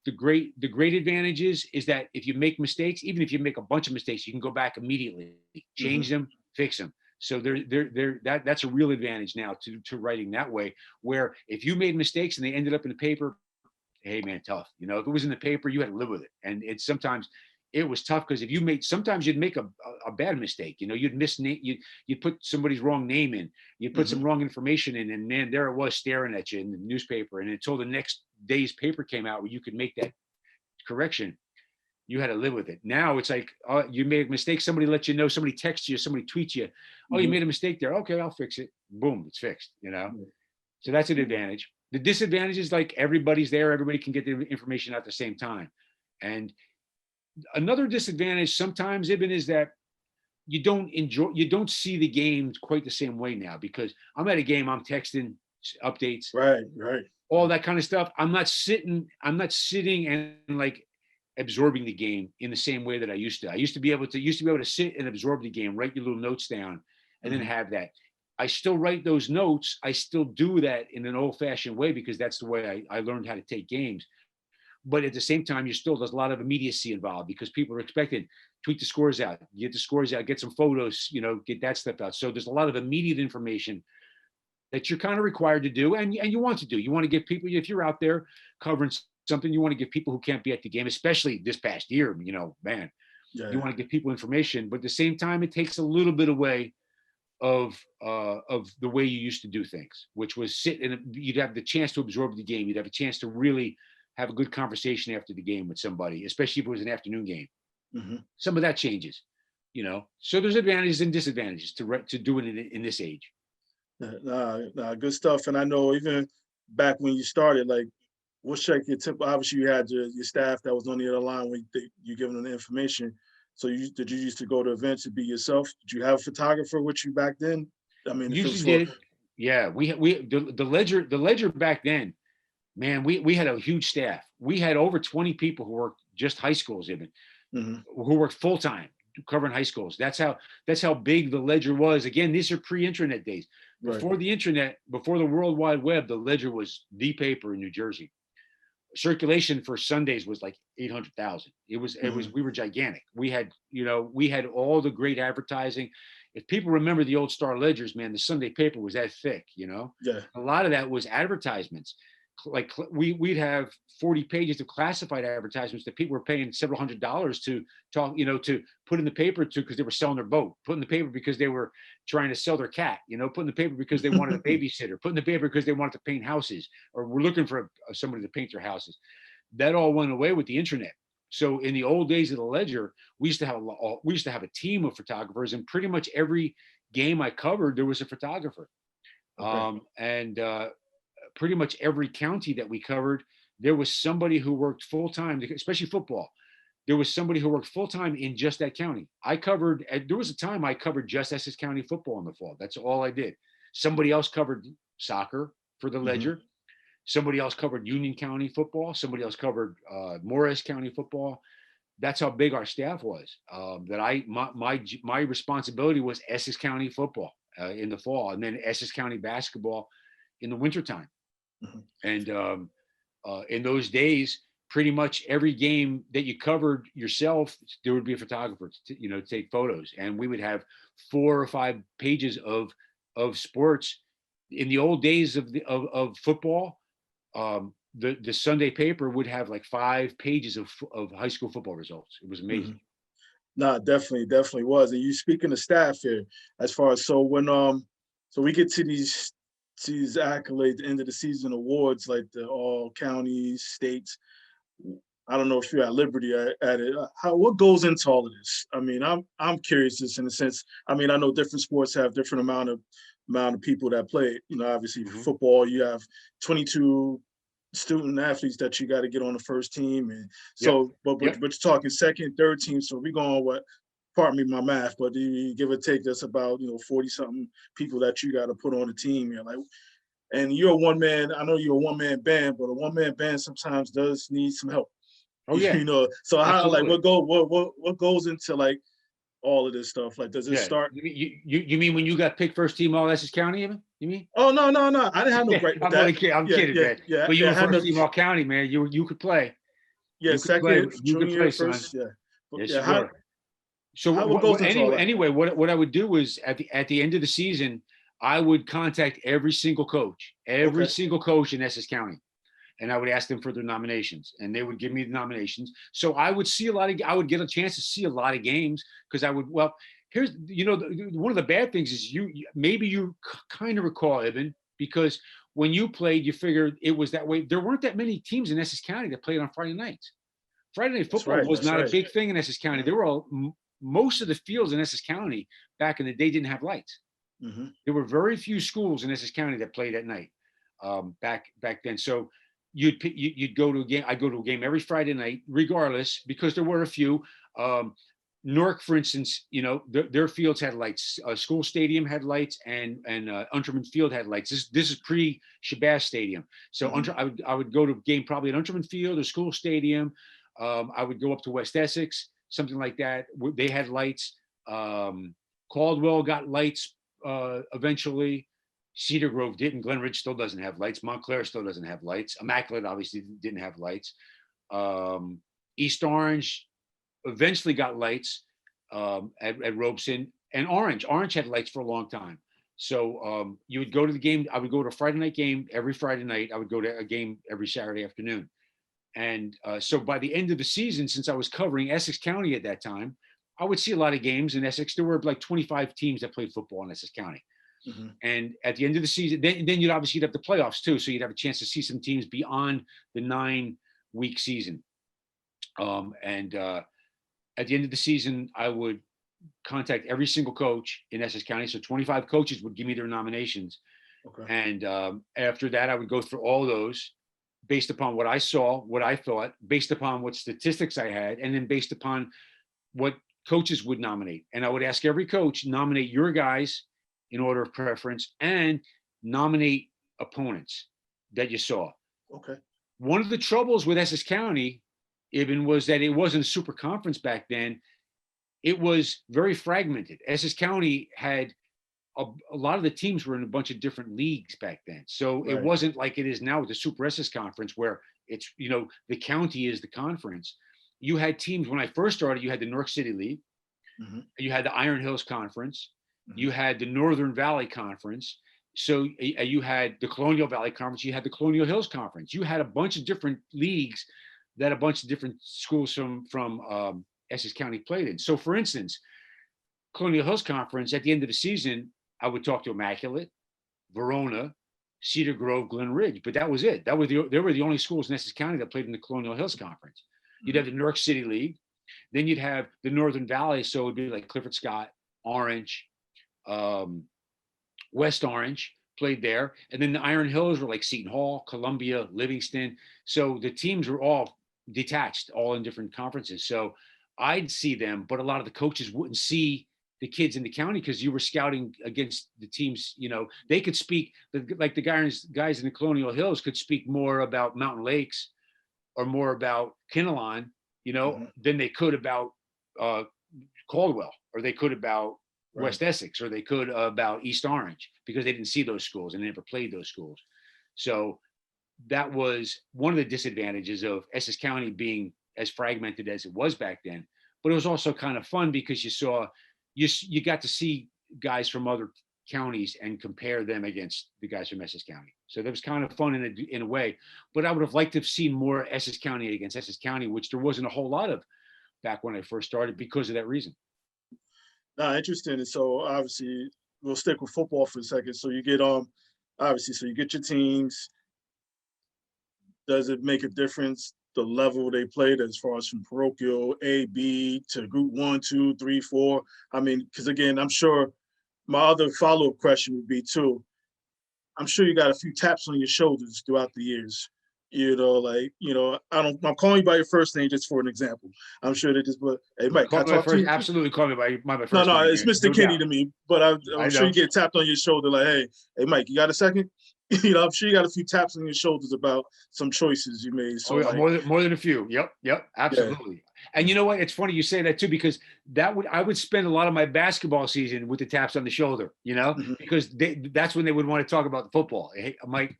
The great advantage is that if you make mistakes, even if you make a bunch of mistakes, you can go back immediately, change them, fix them. So that's a real advantage now to writing that way, where if you made mistakes and they ended up in the paper, hey man, tough. If it was in the paper, you had to live with it. And it's sometimes it was tough because sometimes you'd make a bad mistake. You'd you'd put somebody's wrong name in, you'd put some wrong information in, and man, there it was staring at you in the newspaper. And until the next day's paper came out where you could make that correction, you had to live with it. Now it's like, you made a mistake. Somebody lets you know, somebody texts you, somebody tweets you, oh, you made a mistake there. Okay, I'll fix it. Boom, it's fixed, So that's an advantage. The disadvantage is like everybody's there. Everybody can get the information at the same time. And another disadvantage sometimes, Ibn, is that you don't see the game quite the same way now, because I'm at a game, I'm texting updates, Right. all that kind of stuff. I'm not sitting and like absorbing the game in the same way that I used to. I used to be able to sit and absorb the game, write your little notes down, and then have that. I still write those notes. I still do that in an old-fashioned way because that's the way I learned how to take games. But at the same time, there's a lot of immediacy involved because people are expected, tweet the scores out, get the scores out, get some photos, get that stuff out. So there's a lot of immediate information that you're kind of required to do, and you want to do. You want to give people, if you're out there covering something, you want to give people who can't be at the game, especially this past year, man, you want to give people information. But at the same time, it takes a little bit away of the way you used to do things, which was you'd have the chance to absorb the game. You'd have a chance to really have a good conversation after the game with somebody, especially if it was an afternoon game. Mm-hmm. Some of that changes, So there's advantages and disadvantages to doing it in this age. Nah, good stuff. And I know even back when you started, like, what's like your tip? Obviously, you had your staff that was on the other line when you giving them the information. So did you used to go to events to be yourself? Did you have a photographer with you back then? I mean, if it was Usually for did. Yeah, the ledger back then, man, we had a huge staff. We had over 20 people who worked just high schools even, mm-hmm. who worked full time covering high schools. That's how big the ledger was. Again, these are pre-internet days. Before the internet, before the World Wide Web, the ledger was the paper in New Jersey. Circulation for Sundays was like 800,000. It was we were gigantic. We had all the great advertising. If people remember the old Star Ledgers, man, the Sunday paper was that thick. Yeah. A lot of that was advertisements. Like we'd have 40 pages of classified advertisements that people were paying several $100s to talk, to put in the paper because they were selling their boat, put in the paper because they were trying to sell their cat, put in the paper because they wanted a babysitter, put in the paper because they wanted to paint houses or were looking for somebody to paint their houses. That all went away with the internet. So in the old days of the Ledger, we used to have a team of photographers, and pretty much every game I covered, there was a photographer. Okay. Pretty much every county that we covered, there was somebody who worked full time, especially football. There was somebody who worked full time in just that county. There was a time I covered just Essex County football in the fall. That's all I did. Somebody else covered soccer for the Ledger. Mm-hmm. Somebody else covered Union County football. Somebody else covered Morris County football. That's how big our staff was. My responsibility was Essex County football in the fall, and then Essex County basketball in the wintertime. Mm-hmm. And in those days, pretty much every game that you covered yourself, there would be a photographer to take photos, and we would have 4 or 5 pages of sports. In the old days of football, the Sunday paper would have like 5 pages of high school football results. It was amazing. Mm-hmm. No, definitely was. And you speaking of staff here, as far as when so we get to these accolades, the end of the season awards, like the all counties, states. I don't know if you're at liberty at it. What goes into all of this? I mean, I'm curious, just in a sense. I mean, I know different sports have different amount of people that play. Obviously, mm-hmm. Football, you have 22 student athletes that you got to get on the first team, and so, but you're talking second, third team. So we're going what? Pardon me, my math, but you give or take, that's about 40-something people that you got to put on the team. And you're a one man. I know you're a one man band, but a one man band sometimes does need some help. Oh yeah. So how what goes into like all of this stuff? Like, does it start? You mean when you got picked first team all Essex County? You mean? Oh no! I didn't have no break with that. I'm kidding, man. Yeah, but you were first team all county, man. You could play. Yeah, second, junior, first. Son. Yeah. Yes, you were. So what I would do was at the end of the season, I would contact every single coach in Essex County, and I would ask them for their nominations, and they would give me the nominations. So I would get a chance to see a lot of games because here's one of the bad things is you kind of recall, Evan, because when you played, you figured it was that way. There weren't that many teams in Essex County that played on Friday nights. Friday night football was not a big thing in Essex County. There were most of the fields in Essex County back in the day didn't have lights. Mm-hmm. There were very few schools in Essex County that played at night back then. So you'd go to a game. I'd go to a game every Friday night, regardless, because there were a few. Newark, for instance, their fields had lights. School Stadium had lights, and Unterman Field had lights. This is pre-Shabazz Stadium. So mm-hmm. I would go to a game probably at Unterman Field or School Stadium. I would go up to West Essex, something like that. They had lights. Caldwell got lights eventually. Cedar Grove didn't. Glen Ridge still doesn't have lights. Montclair still doesn't have lights. Immaculate obviously didn't have lights. East Orange eventually got lights at Robeson, and Orange had lights for a long time. So you would go to the game. I would go to a Friday night game every Friday night. I would go to a game every Saturday afternoon. And so by the end of the season, since I was covering Essex County at that time, I would see a lot of games in Essex. There were like 25 teams that played football in Essex County. Mm-hmm. And at the end of the season, then you'd have the playoffs too. So you'd have a chance to see some teams beyond the 9 week season. And at the end of the season, I would contact every single coach in Essex County. So 25 coaches would give me their nominations. Okay. And after that, I would go through all those based upon what I saw, what I thought, based upon what statistics I had, and then based upon what coaches would nominate. And I would ask every coach, nominate your guys in order of preference and nominate opponents that you saw. Okay. One of the troubles with Essex County, Ibn, was that it wasn't a super conference back then. It was very fragmented. Essex County had a lot of the teams were in a bunch of different leagues back then. So it wasn't like it is now with the Super Essex Conference where it's, the county is the conference. You had teams when I first started, you had the New York City League, you had the Iron Hills Conference, you had the Northern Valley Conference. So you had the Colonial Valley Conference, you had the Colonial Hills Conference. You had a bunch of different leagues that a bunch of different schools from Essex County played in. So for instance, Colonial Hills Conference, at the end of the season, I would talk to Immaculate, Verona, Cedar Grove, Glen Ridge, but that was it. They were the only schools in Essex County that played in the Colonial Hills Conference. You'd have the New York City League, then you'd have the Northern Valley, so it'd be like Clifford Scott, Orange, West Orange played there, and then the Iron Hills were like Seton Hall, Columbia, Livingston. So the teams were all detached, all in different conferences. So I'd see them, but a lot of the coaches wouldn't see the kids in the county because you were scouting against the teams. They could speak, like the guys in the Colonial Hills could speak more about Mountain Lakes or more about Kinnelon, than they could about Caldwell, or they could about West Essex, or they could about East Orange, because they didn't see those schools and they never played those schools. So that was one of the disadvantages of Essex County being as fragmented as it was back then. But it was also kind of fun because you got to see guys from other counties and compare them against the guys from Essex County. So that was kind of fun in a way. But I would have liked to have seen more Essex County against Essex County, which there wasn't a whole lot of back when I first started because of that reason. Interesting. And so obviously we'll stick with football for a second. So you get obviously, so you get your teams. Does it make a difference the level they played as far as from parochial A, B to group 1, 2, 3, 4? I mean, because again, I'm sure my other follow-up question would be too, I'm sure you got a few taps on your shoulders throughout the years. I'm calling you by your first name just for an example. I'm sure that just, but hey, Mike, can I talk to you? Absolutely, call me by my first name. No, it's Mr. Kinney to me, but I'm sure you get tapped on your shoulder like, hey, Mike, you got a second? I'm sure you got a few taps on your shoulders about some choices you made. So more than a few. Yep, absolutely. Yeah. And you know what? It's funny you say that too, because I would spend a lot of my basketball season with the taps on the shoulder, because that's when they would want to talk about the football. Hey, Mike,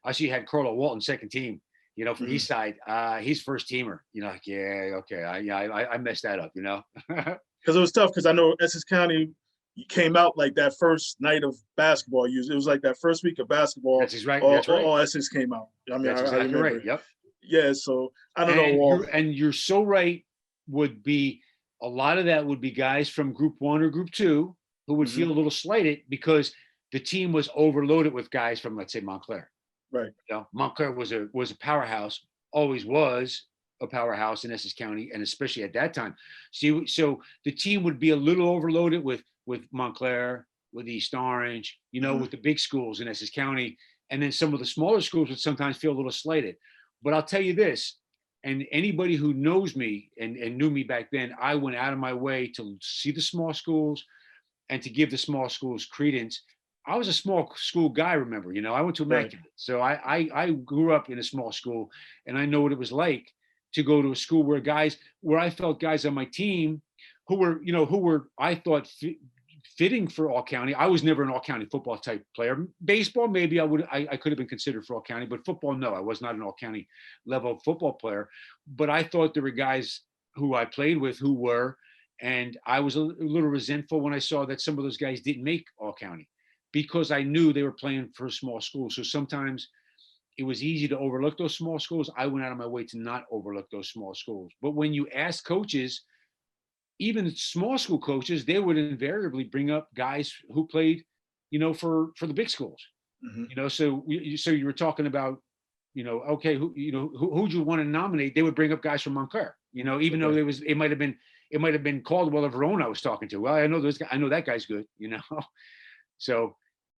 I see you had Carlo Walton second team, for East Side. He's first teamer. Like, yeah, okay, I messed that up, Because it was tough, because I know Essex County came out like that first night of basketball. It was like that first week of basketball. That's right. All Essex came out. I mean, that's exactly right. Yep. Yeah. So I don't know. And you're so right. Would be a lot of that would be guys from Group 1 or Group 2 who would feel a little slighted because the team was overloaded with guys from, let's say, Montclair. Right. Montclair was a powerhouse. Always was a powerhouse in Essex County, and especially at that time. So the team would be a little overloaded with Montclair, with East Orange, with the big schools in Essex County. And then some of the smaller schools would sometimes feel a little slighted. But I'll tell you this, and anybody who knows me and knew me back then, I went out of my way to see the small schools and to give the small schools credence. I was a small school guy, remember, I went to Immaculate. Right. So I grew up in a small school, and I know what it was like to go to a school where I felt guys on my team who were, I thought, fitting for all county. I was never an all county football type player. Baseball, maybe I could have been considered for all county, but football, no, I was not an all county level football player. But I thought there were guys who I played with who were, and I was a little resentful when I saw that some of those guys didn't make all county because I knew they were playing for a small school. So sometimes it was easy to overlook those small schools. I went out of my way to not overlook those small schools. But when you ask coaches, even small school coaches, they would invariably bring up guys who played, for the big schools. So you were talking about okay, who'd you want to nominate? They would bring up guys from Montclair, even though it might have been Caldwell or Verona I was talking to. Well, I know I know that guy's good, So,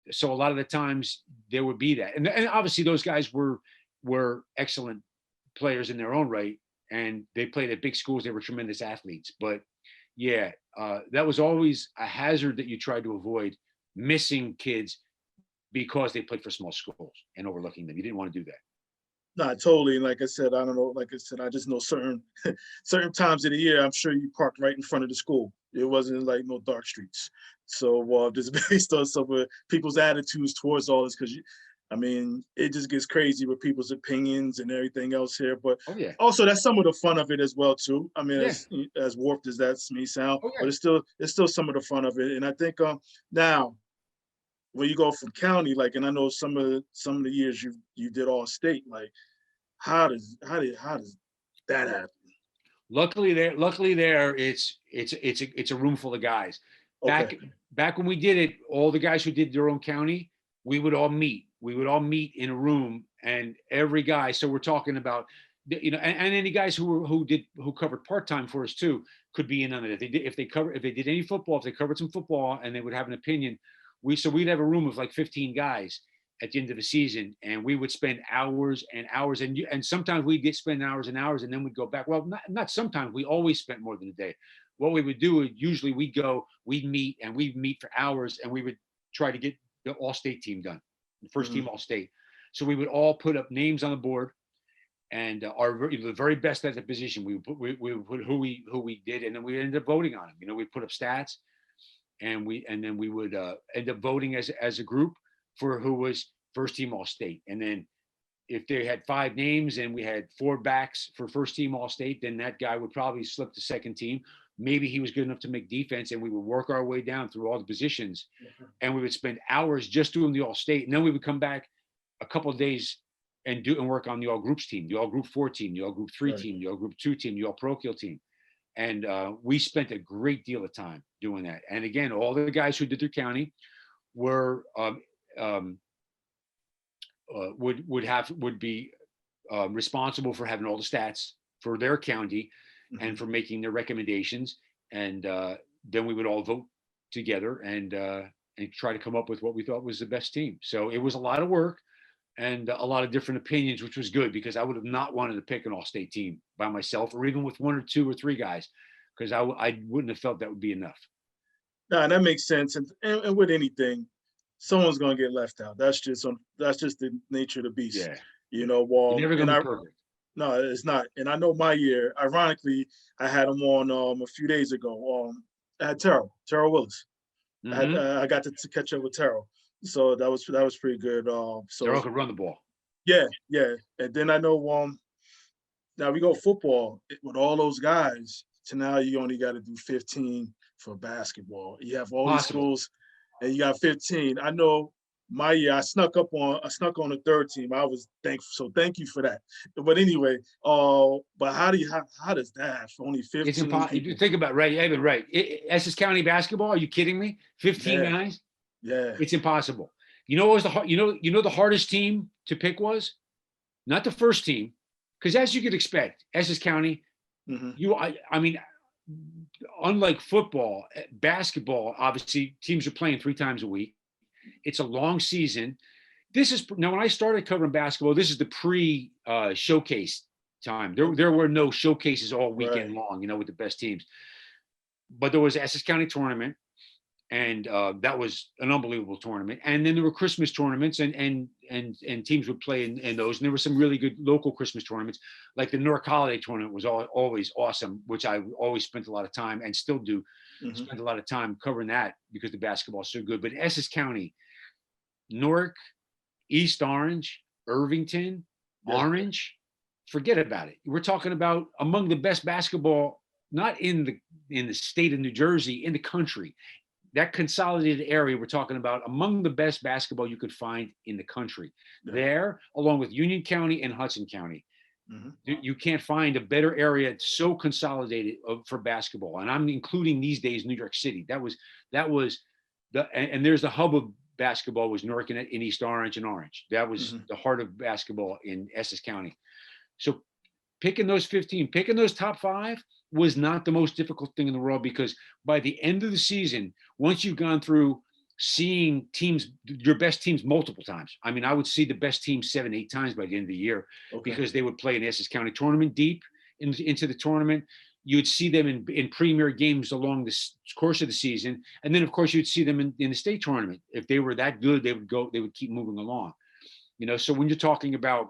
so a lot of the times there would be that, and obviously those guys were excellent players in their own right, and they played at big schools. They were tremendous athletes, but yeah, that was always a hazard that you tried to avoid, missing kids because they played for small schools and overlooking them. You didn't want to do that. Not totally. And like I said, I don't know. Like I said, I just know certain certain times of the year, I'm sure you parked right in front of the school. It wasn't like no dark streets. So just based on some of people's attitudes towards all this, because I mean, it just gets crazy with people's opinions and everything else here. But Oh yeah, also that's some of the fun of it as well too. I mean, yeah, as warped as that may sound, oh but yeah. it's still some of the fun of it. And I think now when you go from county, like, and I know some of the years you did all state, like how does that happen? Luckily there, it's a room full of guys. Okay, Back when we did it, all the guys who did their own county, we would all meet. We would all meet in a room, and every guy. So we're talking about, and any guys who covered part time for us too could be in on it. If they did any football, if they covered some football, and they would have an opinion, we'd have a room of like 15 guys at the end of the season, and we would spend hours and hours, and sometimes we'd spend hours and hours, and then we'd go back. Well, not sometimes. We always spent more than a day. What we would do is usually we'd meet for hours, and we would try to get the all-state team done, the first team all-state. So we would all put up names on the board, and the very best at the position. We would put who we did, and then we ended up voting on them. We put up stats, and then we would end up voting as a group for who was first team all-state. And then if they had 5 names and we had 4 backs for first team all-state, then that guy would probably slip to second team. Maybe he was good enough to make defense, and we would work our way down through all the positions, and we would spend hours just doing the all-state. And then we would come back a couple of days and work on the all groups team, the all group 4 team, the all group 3 team, the all group 2 team, the all parochial team. And we spent a great deal of time doing that. And again, all the guys who did their county were would be responsible for having all the stats for their county and for making their recommendations. And then we would all vote together and try to come up with what we thought was the best team. So it was a lot of work and a lot of different opinions, which was good, because I would have not wanted to pick an all-state team by myself, or even with 1 or 2 or 3 guys, because I wouldn't have felt that would be enough. no, that makes sense. And with anything, someone's gonna get left out. That's just the nature of the beast. Yeah, You know, you're never and gonna be perfect. no, it's not. And I know my year, ironically, I had him on a few days ago. I had Terrell Willis. I got to catch up with Terrell. So that was pretty good. So Terrell could run the ball. yeah. And then I know now we go football with all those guys. To now you only got to do 15 for basketball. You have all these schools, and you got 15. I know my year I snuck on the 3rd team. I was thankful. So thank you for that. But anyway, but how does that only 15? It's impossible. Think about it, right? Yeah, right. Essex County basketball. Are you kidding me? 15 guys. Yeah. It's impossible. You know what was the hardest team to pick was? Not the first team, because as you could expect, Essex County, I mean, unlike football, basketball, obviously teams are playing 3 times a week. It's a long season. Now, when I started covering basketball, this is the pre-showcase time. There were no showcases all weekend long, with the best teams. But there was Essex County tournament, and that was an unbelievable tournament. And then there were Christmas tournaments, and teams would play in those. And there were some really good local Christmas tournaments, like the Newark Holiday Tournament was always awesome, which I always spent a lot of time, and still do spend a lot of time covering that, because the basketball is so good. But Essex County, Newark, East Orange, Irvington, Orange, forget about it. We're talking about among the best basketball, not in the state of New Jersey, in the country. That consolidated area, we're talking about among the best basketball you could find in the country. There, along with Union County and Hudson County. You can't find a better area so consolidated for basketball. And I'm including these days New York City. That was and there's the hub of basketball was Newark and in East Orange and Orange. That was Mhm. the heart of basketball in Essex County. So picking those 15, picking those top 5 was not the most difficult thing in the world, because by the end of the season, once you've gone through seeing teams, your best teams multiple times. I mean, I would see the best team 7, 8 times by the end of the year, Okay. because they would play an Essex County tournament deep into the tournament. You'd see them in premier games along the course of the season. And then, of course, you'd see them in the state tournament. If they were that good, they would keep moving along. So when you're talking about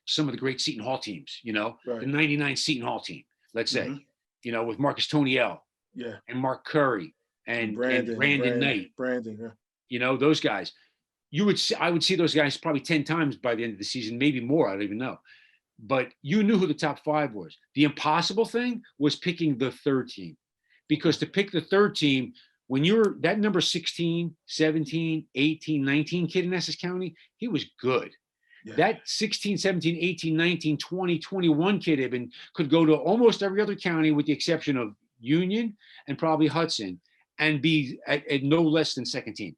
some of the great Seton Hall teams, the Right. 99 Seton Hall team, let's say, with Marcus Toniel Yeah. and Mark Curry and Brandon Knight, Yeah. those guys. I would see those guys probably 10 times by the end of the season, maybe more. I don't even know. But you knew who the top 5 was. The impossible thing was picking the third team, because to pick the third team, when you're that number 16, 17, 18, 19 kid in Essex County, he was good. Yeah. That 16, 17, 18, 19, 20, 21 kid even could go to almost every other county with the exception of Union and probably Hudson, and be at no less than second team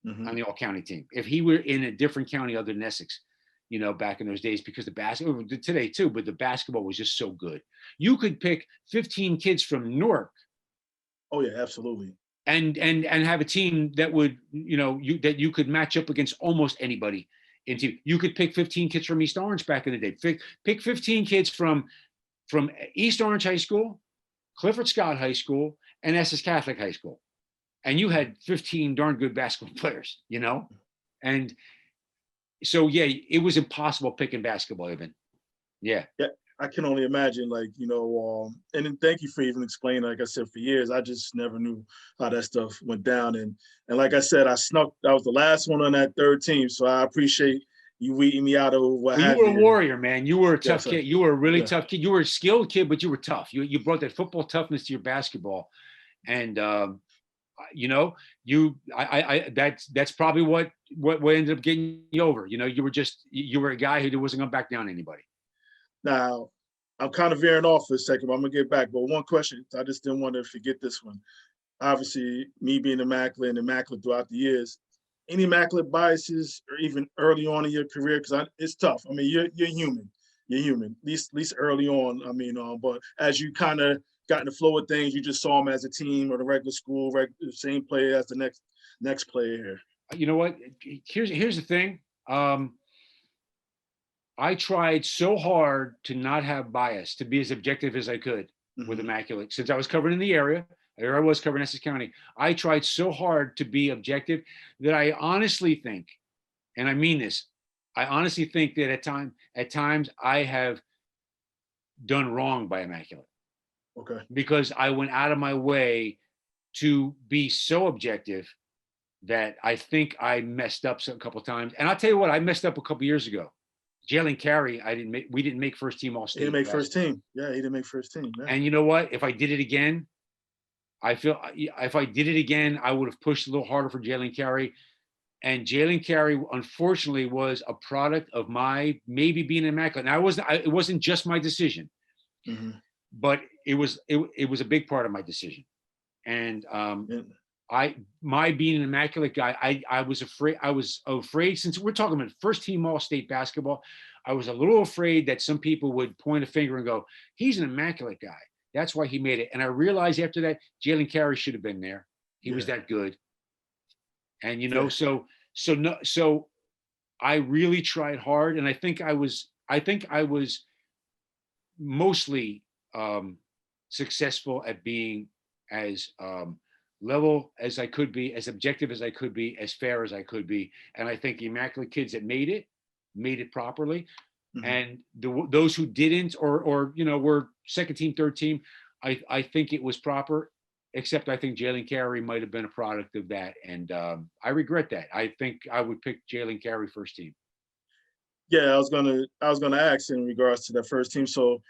on the all-county team if he were in a different county other than Essex, back in those days, because the basketball today too, but the basketball was just so good. You could pick 15 kids from Newark. Oh yeah, absolutely. And have a team that would, that you could match up against almost anybody. You could pick 15 kids from East Orange back in the day. Pick 15 kids from East Orange High School, Clifford Scott High School, and Essex Catholic High School. And you had 15 darn good basketball players, And so, yeah, it was impossible picking basketball even. Yeah. Yeah, I can only imagine, and then thank you for even explaining. Like I said, for years, I just never knew how that stuff went down. And like I said, I was the last one on that third team. So I appreciate you weeding me out of what well, you were a warrior, man. You were a tough kid. You were a really tough kid. You were a skilled kid, but you were tough. You brought that football toughness to your basketball. And, that's probably what ended up getting you over. You were a guy who wasn't going to back down to anybody. Now, I'm kind of veering off for a second, but I'm going to get back. But one question, I just didn't want to forget this one. Obviously, me being immaculate and immaculate throughout the years, any immaculate biases or even early on in your career? Because it's tough. I mean, you're human. You're human, at least early on. I mean, but as you kind of got in the flow of things, you just saw them as a team or the regular school, same player as the next player here. You know what? Here's the thing. I tried so hard to not have bias, to be as objective as I could with Immaculate. Since I was covering in the area, I was covering Essex County. I tried so hard to be objective that I honestly think, and I mean this, I honestly think that at times I have done wrong by Immaculate. Okay. Because I went out of my way to be so objective that I think I messed up a couple of times. And I'll tell you what, I messed up a couple of years ago. Jalen Carey, we didn't make first team All-State. He didn't make first team. Yeah, he didn't make first team. Yeah. And you know what? If I did it again, I feel if I did it again, I would have pushed a little harder for Jalen Carey. And Jalen Carey, unfortunately, was a product of my maybe being immaculate. Now, it wasn't just my decision, but it was a big part of my decision. And my being an immaculate guy, I was afraid, since we're talking about first team All-State basketball, I was a little afraid that some people would point a finger and go, he's an immaculate guy. That's why he made it. And I realized after that, Jalen Carey should have been there. He was that good. And, so I really tried hard. And I think I was mostly successful at being as level as I could be, as objective as I could be, as fair as I could be. And I think the immaculate kids that made it properly. And those who didn't, or were second team, third team, I think it was proper, except I think Jalen Carey might have been a product of that. And I regret that. I think I would pick Jalen Carey first team. Yeah, I was gonna ask in regards to that first team. So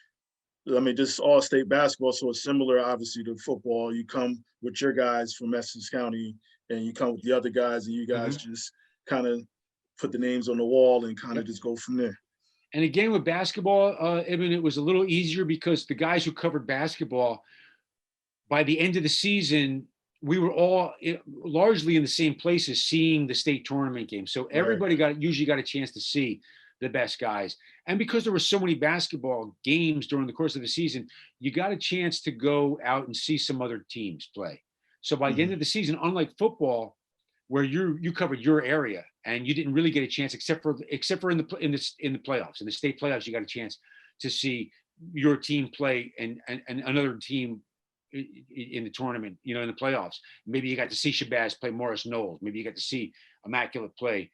I mean, this is All-State basketball, so it's similar, obviously, to football. You come with your guys from Essex County, and you come with the other guys, and you guys just kind of put the names on the wall and kind of just go from there. And again, with basketball, Eben, it was a little easier because the guys who covered basketball, by the end of the season, we were all largely in the same places seeing the state tournament game. So everybody usually got a chance to see the best guys. And because there were so many basketball games during the course of the season, you got a chance to go out and see some other teams play. So by the end of the season, unlike football, where you covered your area and you didn't really get a chance, except for in the playoffs, in the state playoffs, you got a chance to see your team play and another team in the tournament, in the playoffs. Maybe you got to see Shabazz play Morris Knowles. Maybe you got to see Immaculate play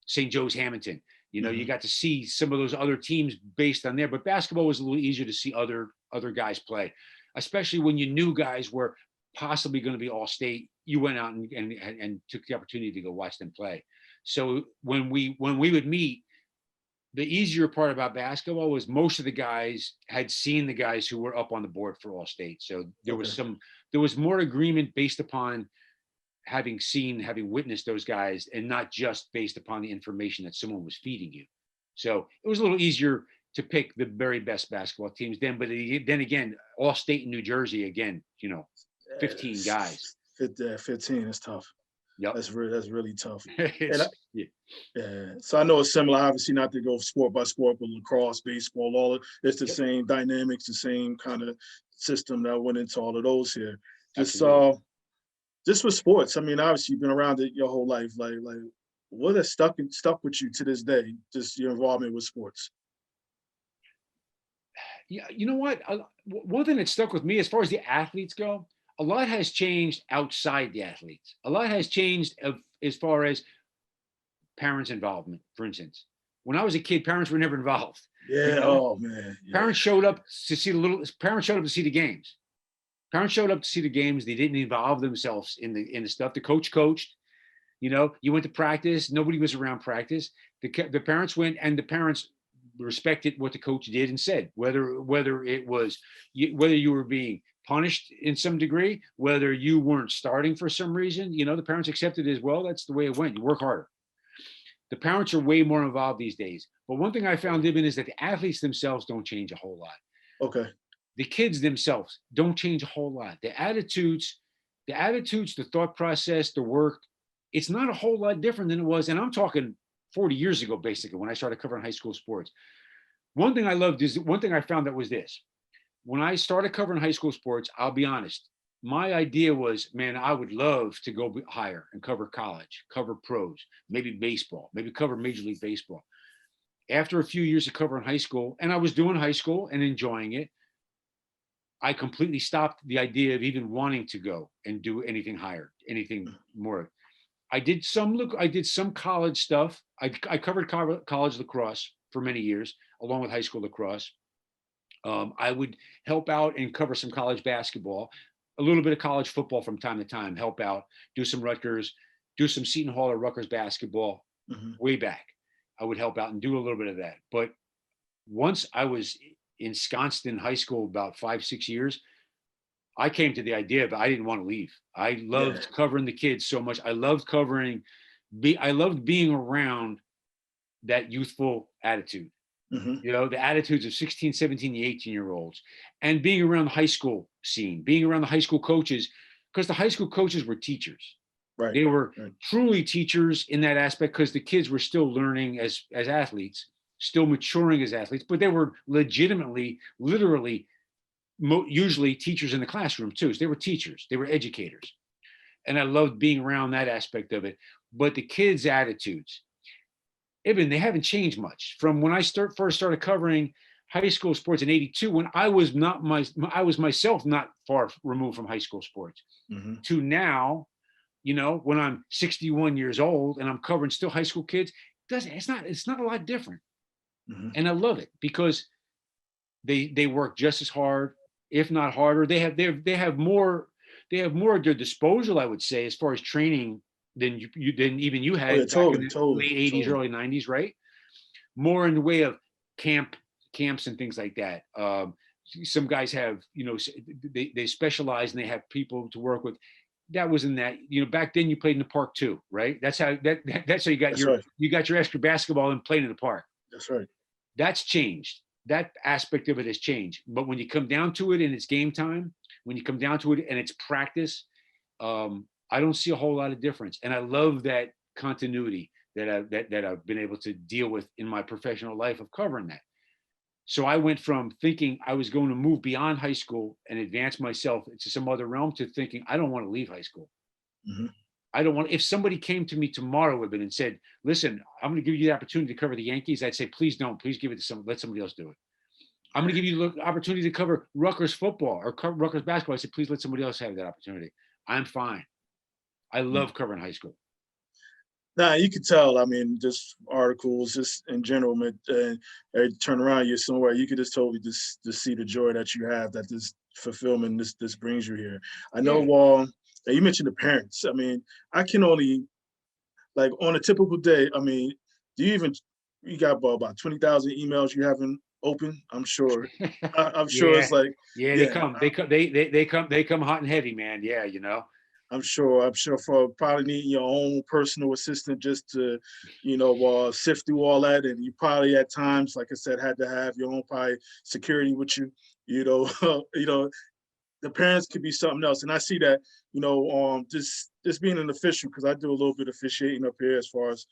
St. Joe's Hamilton. You got to see some of those other teams based on there. But basketball was a little easier to see other guys play, especially when you knew guys were possibly going to be all state. You went out and took the opportunity to go watch them play. So when we would meet, the easier part about basketball was most of the guys had seen the guys who were up on the board for all state. So there was more agreement based upon having witnessed those guys and not just based upon the information that someone was feeding you. So it was a little easier to pick the very best basketball teams then. But then again, all state in New Jersey, again, 15 guys. 15 is tough. Yep. That's really tough. So I know it's similar, obviously not to go sport by sport, but lacrosse, baseball, it's the same dynamics, the same kind of system that went into all of those here. Just with sports, I mean, obviously you've been around it your whole life. Like what has stuck with you to this day, just your involvement with sports? Yeah, you know what? One thing that stuck with me as far as the athletes go, a lot has changed outside the athletes. A lot has changed as far as parents' involvement, for instance. When I was a kid, parents were never involved. Yeah. Oh man. Yeah. Parents showed up to see the games. Parents showed up to see the games. They didn't involve themselves in the stuff. The coach coached. You went to practice. Nobody was around practice. The parents went, and the parents respected what the coach did and said. Whether you were being punished in some degree, whether you weren't starting for some reason, the parents accepted it as well. That's the way it went. You work harder. The parents are way more involved these days. But one thing I found, Ibn, is that the athletes themselves don't change a whole lot. Okay. The kids themselves don't change a whole lot. The attitudes, the thought process, the work, it's not a whole lot different than it was. And I'm talking 40 years ago, basically, when I started covering high school sports. One thing I found that was this. When I started covering high school sports, I'll be honest, my idea was, man, I would love to go higher and cover college, cover pros, maybe baseball, maybe cover Major League Baseball. After a few years of covering high school, and I was doing high school and enjoying it, I completely stopped the idea of even wanting to go and do anything higher, anything more. I did some college stuff. I covered college lacrosse for many years, along with high school lacrosse. I would help out and cover some college basketball, a little bit of college football from time to time, help out, do some Rutgers, do some Seton Hall or Rutgers basketball way back. I would help out and do a little bit of that. But once I was ensconced in high school about 5-6 years, I came to the idea that I didn't want to leave. I loved covering the kids so much. I loved I loved being around that youthful attitude. The attitudes of 16, 17, 18-year-olds, and being around the high school scene, being around the high school coaches, because the high school coaches were teachers. Right. They were truly teachers in that aspect, because the kids were still learning as athletes, still maturing as athletes, but they were legitimately, literally, usually teachers in the classroom too. So they were teachers, they were educators. And I loved being around that aspect of it. But the kids' attitudes, Ibn, they haven't changed much from when I first started covering high school sports in '82, when I was myself not far removed from high school sports, to now, when I'm 61 years old and I'm covering still high school kids. It's not a lot different. And I love it because they work just as hard, if not harder. They have more at their disposal, I would say, as far as training than even you had back in the late 80s, early 90s, right? More in the way of camps and things like that. Some guys have, they specialize and they have people to work with. That was in that, back then you played in the park too, right? That's how you got you got your extra basketball and playing in the park. That's right. That's changed. That aspect of it has changed. But when you come down to it and it's game time, when you come down to it and it's practice, I don't see a whole lot of difference. And I love that continuity that I've been able to deal with in my professional life of covering that. So I went from thinking I was going to move beyond high school and advance myself into some other realm to thinking I don't want to leave high school. Mm-hmm. I don't want, if somebody came to me tomorrow even and said, listen, I'm going to give you the opportunity to cover the Yankees, I'd say, please don't, please give it to let somebody else do it. I'm going to give you the opportunity to cover Rutgers football or Rutgers basketball. I said, please let somebody else have that opportunity. I'm fine. I love covering high school. Nah, you could tell. I mean, just articles, just in general, every turn around, you're somewhere. You could just totally just see the joy that you have, that this fulfillment this brings you here. I know. You mentioned the parents. I mean, I can only, like, on a typical day. I mean, you got about 20,000 emails you haven't opened? I'm sure. I'm sure it's like they come hot and heavy, man. Yeah, you know. I'm sure for probably needing your own personal assistant just to, sift through all that. And you probably at times, like I said, had to have your own probably security with you, the parents could be something else. And I see that, just being an official, because I do a little bit of officiating up here as far as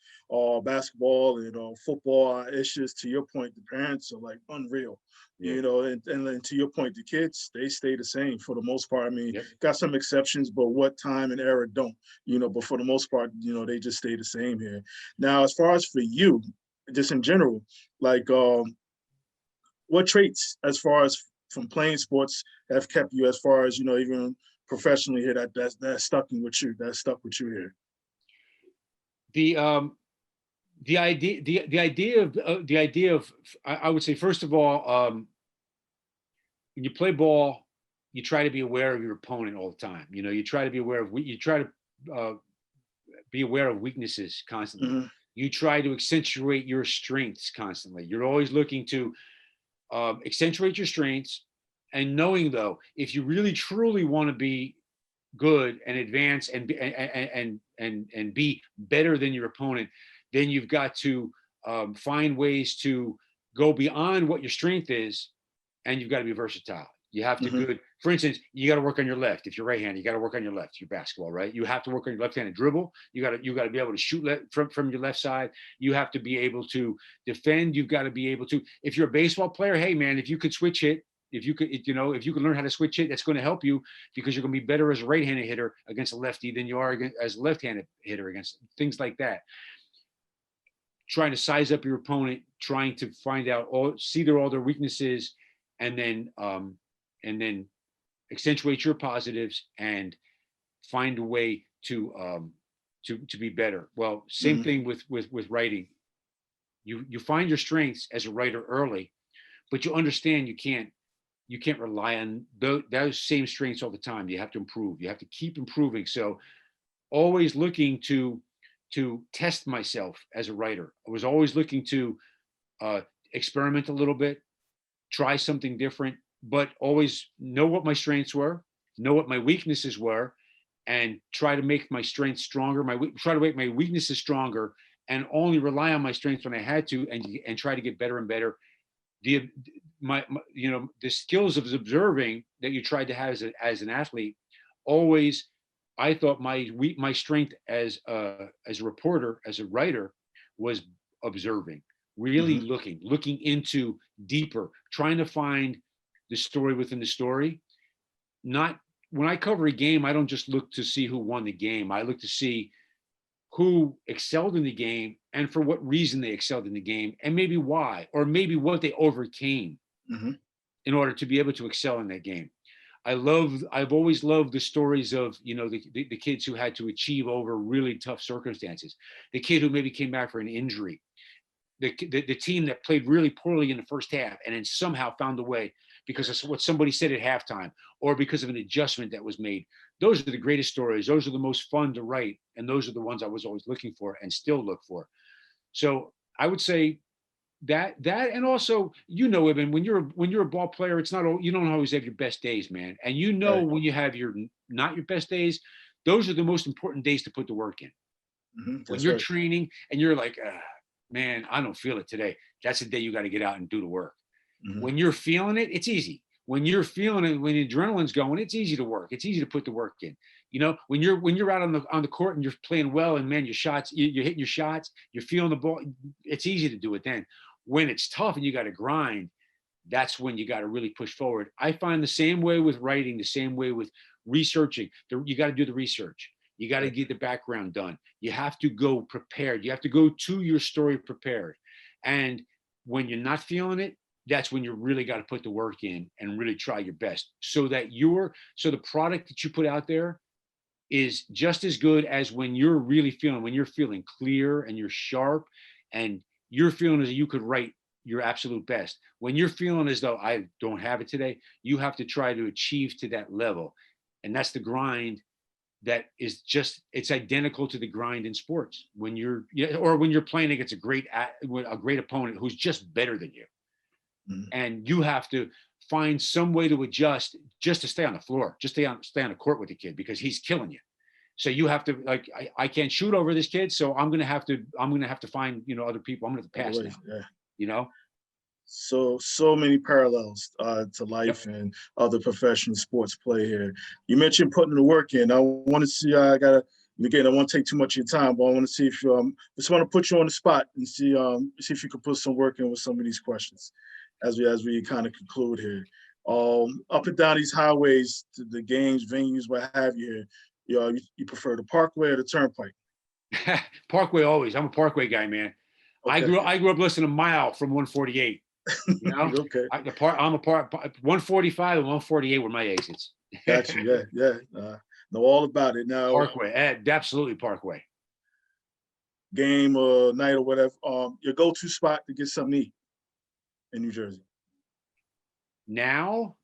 basketball and football. It's just, to your point, the parents are like unreal. And to your point, the kids, they stay the same for the most part. I mean, got some exceptions, but what time and era don't, but for the most part, they just stay the same here. Now, as far as for you, just in general, like what traits, as far as from playing sports, have kept you, as far as, even professionally here, that stuck with you here? The idea of I would say, first of all, when you play ball, you try to be aware of your opponent all the time. You try to be aware of be aware of weaknesses constantly. Mm-hmm. You try to accentuate your strengths constantly. You're always looking to accentuate your strengths, and knowing, though, if you really truly want to be good and advance and be better than your opponent, then you've got to find ways to go beyond what your strength is, and you've got to be versatile. You have to for instance, you got to work on your left. If you're right-handed, you got to work on your left. Your basketball, right? You have to work on your left-handed dribble. You got to be able to shoot from your left side. You have to be able to defend. You've got to be able to. If you're a baseball player, hey man, if you could switch hit, if you could learn how to switch hit, that's going to help you, because you're going to be better as a right-handed hitter against a lefty than you are as a left-handed hitter against things like that. Trying to size up your opponent, trying to find out see all their weaknesses, and then accentuate your positives and find a way to be better. Well, same thing with writing. You find your strengths as a writer early, but you understand you can't rely on those same strengths all the time. You have to improve. You have to keep improving. So always looking to test myself as a writer. I was always looking to experiment a little bit, try something different, but always know what my strengths were, know what my weaknesses were, and try to make my strengths stronger. Try to make my weaknesses stronger, and only rely on my strengths when I had to, and try to get better and better. The skills of observing that you tried to have as an athlete, always, I thought my strength as a reporter, as a writer, was observing, really looking into deeper, trying to find the story within the story. Not when I cover a game, I don't just look to see who won the game. I look to see who excelled in the game and for what reason they excelled in the game, and maybe why, or maybe what they overcame in order to be able to excel in that game. I've always loved the stories of, the kids who had to achieve over really tough circumstances. The kid who maybe came back for an injury. The team that played really poorly in the first half and then somehow found a way because of what somebody said at halftime, or because of an adjustment that was made. Those are the greatest stories. Those are the most fun to write. And those are the ones I was always looking for and still look for. So I would say that, and also, Eben, when you're a ball player, it's not, you don't always have your best days, man. And right. When you have not your best days, those are the most important days to put the work in. When you're training and you're like, man, I don't feel it today. That's the day you got to get out and do the work. When you're feeling it, it's easy. when you're feeling it, when the adrenaline's going, it's easy to work. It's easy to put the work in. You know, when you're out on the court and you're playing well, and man, your shots, you're hitting your shots, you're feeling the ball. It's easy to do it then. When it's tough and you got to grind, that's when you got to really push forward. I find the same way with writing, the same way with researching. You got to do the research. You got to get the background done. You have to go prepared. You have to go to your story prepared. And when you're not feeling it, that's when you really got to put the work in and really try your best, so that so the product that you put out there is just as good as when you're feeling clear and you're sharp and you're feeling as though you could write your absolute best. When you're feeling as though I don't have it today, you have to try to achieve to that level. And that's the grind that is just, it's identical to the grind in sports when you're playing against a great opponent who's just better than you. Mm-hmm. And you have to find some way to adjust just to stay on the floor, just stay on the court with the kid, because he's killing you. So you have to, like, I can't shoot over this kid, so I'm gonna have to find, other people. I'm gonna have to pass now. Yeah. So many parallels to life and other professional sports play here. You mentioned putting the work in. I want to see. I won't take too much of your time, but I want to see if you just want to put you on the spot and see if you could put some work in with some of these questions as we kind of conclude here. Up and down these highways, to the games, venues, what have you. You prefer the Parkway or the Turnpike? Parkway always. I'm a Parkway guy, man. Okay. I grew up less than a mile from 148. Okay. I'm a 145 and 148 were my exits. Gotcha. Yeah. Know all about it now. Parkway, absolutely Parkway. Game or night or whatever. Your go-to spot to get something to eat in New Jersey. Now,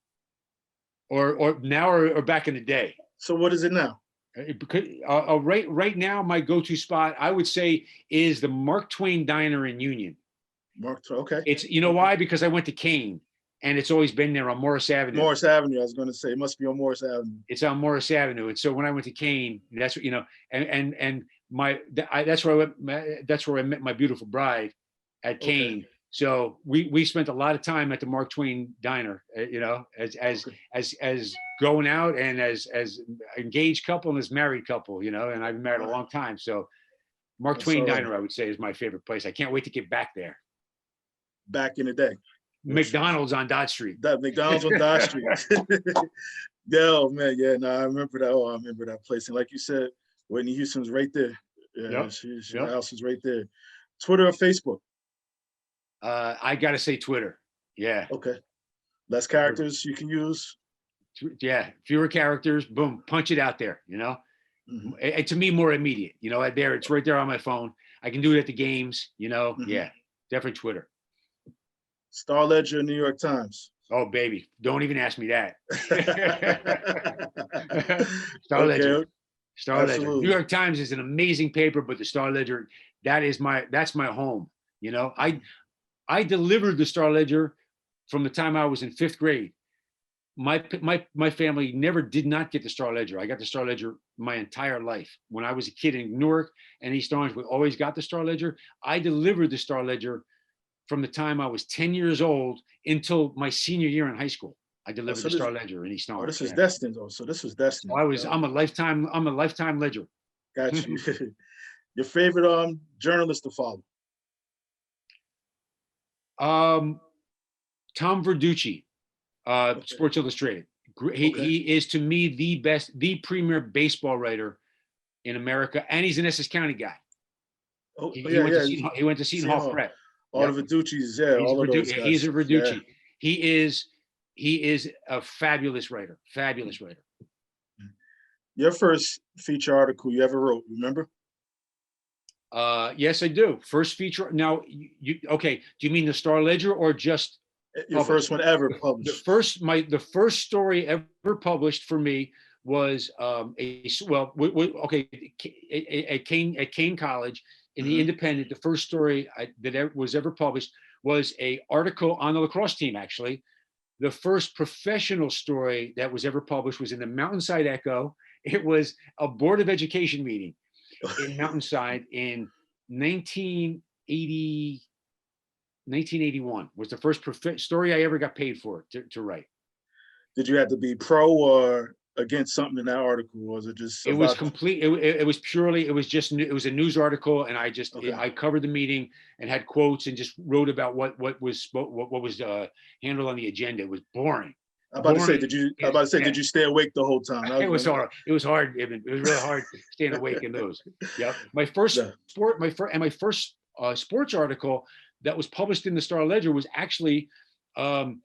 or back in the day. So what is it now? Because right now, my go-to spot, I would say, is the Mark Twain Diner in Union. Okay. It's why? Because I went to Kane, and it's always been there on Morris Avenue. Morris Avenue. I was going to say it must be on Morris Avenue. It's on Morris Avenue, and so when I went to Kane, that's what that's where I met my beautiful bride at Kane. Okay. So we spent a lot of time at the Mark Twain Diner, as going out and as engaged couple and as married couple, and I've been married a long time. So Mark Twain Diner, I would say, is my favorite place. I can't wait to get back there. Back in the day. McDonald's on Dodge Street. That McDonald's on Dodge Street. Yeah, man. Yeah, no, I remember that. I remember that place. And like you said, Whitney Houston's right there. Yeah, her house is right there. Twitter or Facebook? I gotta say Twitter. Yeah. Okay. Less characters you can use. Yeah, fewer characters. Boom, punch it out there. Mm-hmm. To me, more immediate. It's right there on my phone. I can do it at the games. Mm-hmm. Yeah, definitely Twitter. Star Ledger, New York Times. Oh, baby, don't even ask me that. Star Ledger. Star Ledger. New York Times is an amazing paper, but the Star Ledger, that's my home. I delivered the Star Ledger from the time I was in 5th grade. My family did not get the Star Ledger. I got the Star Ledger my entire life. When I was a kid in Newark and East Orange, we always got the Star Ledger. I delivered the Star Ledger from the time I was 10 years old until my senior year in high school. I delivered the Star Ledger in East Orange. This was destined, though. So this was destined. I'm a lifetime ledger. Got you. Your favorite journalist to follow? Tom Verducci, Sports Illustrated. He is, to me, the premier baseball writer in America, and he's an Essex County guy. He went to Seton Hall Prep. All the Verducci's, all of those guys. He's a Verducci. Yeah. He is a fabulous writer. Fabulous writer. Your first feature article you ever wrote, remember? Yes, I do. First feature. Now, okay. Do you mean the Star Ledger or just your first one ever published? The first story ever published for me was at Kane College in the Independent. The first story that was ever published was a article on the lacrosse team. Actually, the first professional story that was ever published was in the Mountainside Echo. It was a Board of Education meeting in Mountainside in 1981 was the first story I ever got paid for to write. Did you have to be pro or against something in that article, or was it just It was about? complete. It was purely. It was just. It was a news article, and Okay. I covered the meeting and had quotes and just wrote about what was handled on the agenda. It was boring. I'm about to say, Boring. did you? I'm about to say, Yeah. did you stay awake the whole time? It was hard. It was hard. It was really hard staying awake in those. Yep. My first Yeah. sports article that was published in the Star Ledger was actually the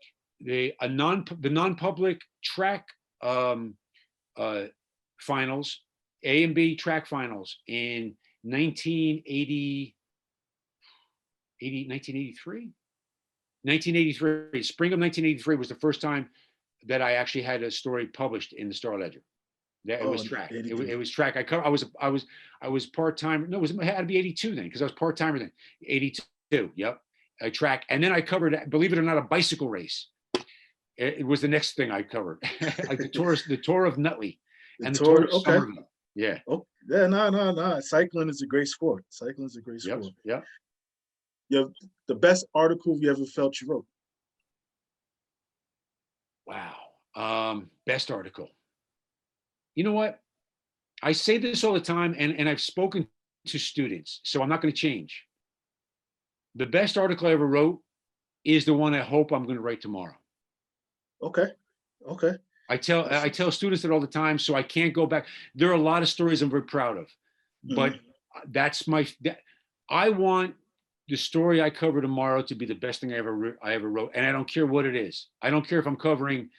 non-public track finals, A and B track finals in 1983. 1983, spring of 1983 was the first time that I actually had a story published in the Star Ledger. That it was track. It was track. I was part time. No, it had to be 82 then because I was part timer then. 82. Yep. I track, and then I covered, believe it or not, a bicycle race. It was the next thing I covered, like the tour of Nutley and the tour of Somerville. Yeah. Oh, yeah. No. Cycling is a great sport. Cycling is a great sport. Yep. You have the best article you ever felt you wrote. Wow. Best article. You know what? I say this all the time, and I've spoken to students, so I'm not going to change. The best article I ever wrote is the one I hope I'm going to write tomorrow. Okay. I tell students that all the time, so I can't go back. There are a lot of stories I'm very proud of, but I want the story I cover tomorrow to be the best thing I ever wrote, and I don't care what it is. I don't care if I'm covering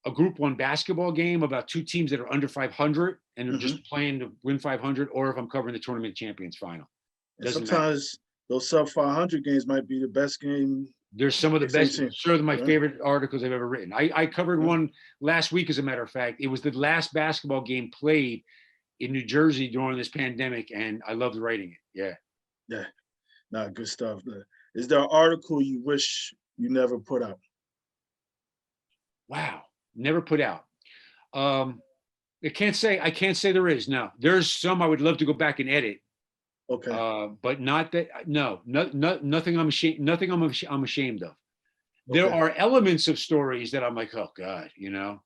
a Group 1 basketball game about two teams that are under 500 and they're just playing to win 500, or if I'm covering the tournament champions final. Sometimes those sub 500 games might be the best game. There's some of the best, sure, my favorite articles I've ever written. I covered one last week, as a matter of fact. It was the last basketball game played in New Jersey during this pandemic, and I loved writing it. Yeah. Nah, good stuff. Is there an article you wish you never put out? Wow. Never put out. I can't say there is. No, there's some I would love to go back and edit. Okay. But not that. No, nothing. I'm ashamed. Nothing I'm ashamed of. There are elements of stories that I'm like, oh God,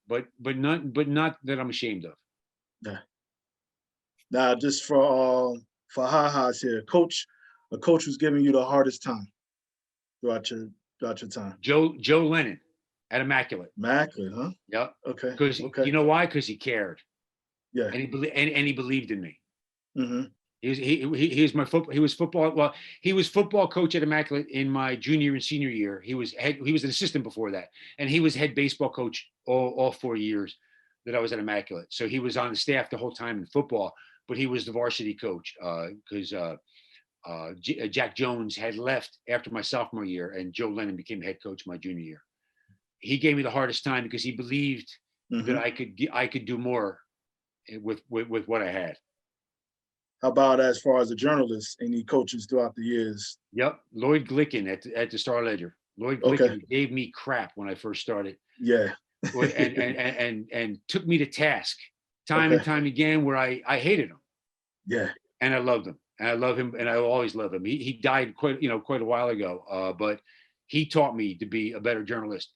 but not that I'm ashamed of. Yeah. Now, just for ha-has here, a coach was giving you the hardest time throughout your time. Joe Lennon at Immaculate. Immaculate, huh? Yep. Okay. Because you know why? Because he cared. Yeah. And he believed in me. Mm-hmm. He was my football. He was football. Well, he was football coach at Immaculate in my junior and senior year. He was an assistant before that, and he was head baseball coach all 4 years that I was at Immaculate. So he was on the staff the whole time in football, but he was the varsity coach because Jack Jones had left after my sophomore year, and Joe Lennon became head coach my junior year. He gave me the hardest time because he believed that I could do more with what I had. How about as far as a journalist, any coaches throughout the years? Yep. Lloyd Glicken at the Star Ledger. Lloyd Glicken gave me crap when I first started. Yeah. and took me to task time and time again where I hated him. Yeah. And I loved him. And I love him, and I will always love him. He died quite a while ago. But he taught me to be a better journalist.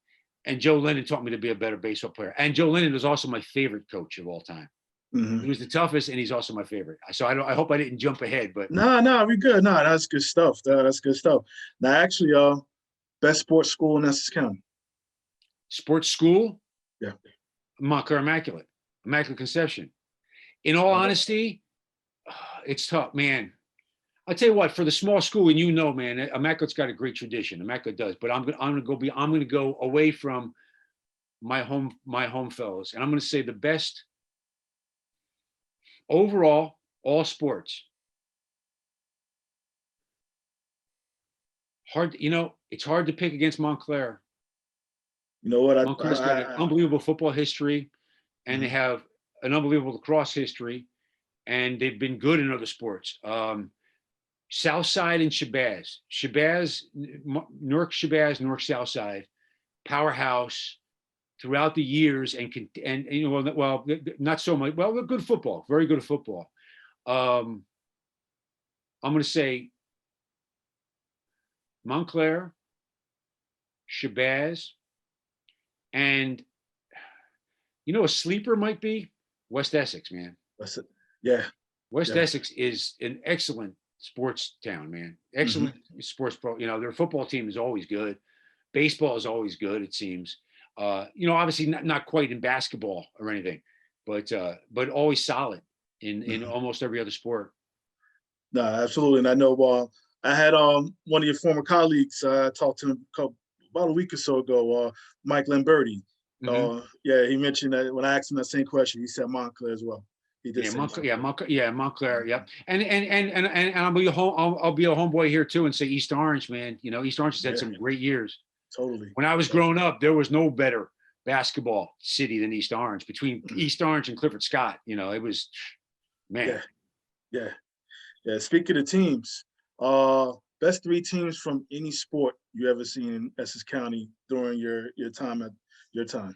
And Joe Lennon taught me to be a better baseball player. And Joe Lennon was also my favorite coach of all time. He was the toughest, and he's also my favorite. So I hope I didn't jump ahead, but no, we good. No, that's good stuff. That's good stuff. Now, actually, best sports school in Essex County. Sports school? Yeah. Montclair Immaculate Conception. In all honesty, it's tough, man. I'll tell you what, for the small school, and man, Immaculate's got a great tradition. Immaculate does, but I'm gonna go away from my home fellows, and I'm gonna say the best overall, all sports. It's hard to pick against Montclair. You know what? Montclair's got an unbelievable football history, and they have an unbelievable lacrosse history, and they've been good in other sports. Southside and Shabazz, Newark Shabazz, Newark Southside, powerhouse throughout the years, and not so much. Well, they're good football, very good at football. I'm going to say Montclair, Shabazz, and You know, a sleeper might be West Essex, man. That's it. Yeah. West Yeah. Essex is an excellent sports town, man. Mm-hmm. Excellent sports pro. You know, their football team is always good. Baseball is always good, it seems. You know, obviously not quite in basketball or anything, but always solid in almost every other sport. No, absolutely. And I know I had one of your former colleagues. I talked to him about a week or so ago. Mike Lamberti. Yeah, he mentioned that when I asked him that same question, he said Montclair as well. He did Montclair. Yep. And I'll be a homeboy here too and say East Orange, man. You know, East Orange has had some great years. Totally. When I was growing up, there was no better basketball city than East Orange. Between East Orange and Clifford Scott, you know, it was, man. Yeah. Speaking of teams, best 3 teams from any sport you ever seen in Essex County during your time at your time.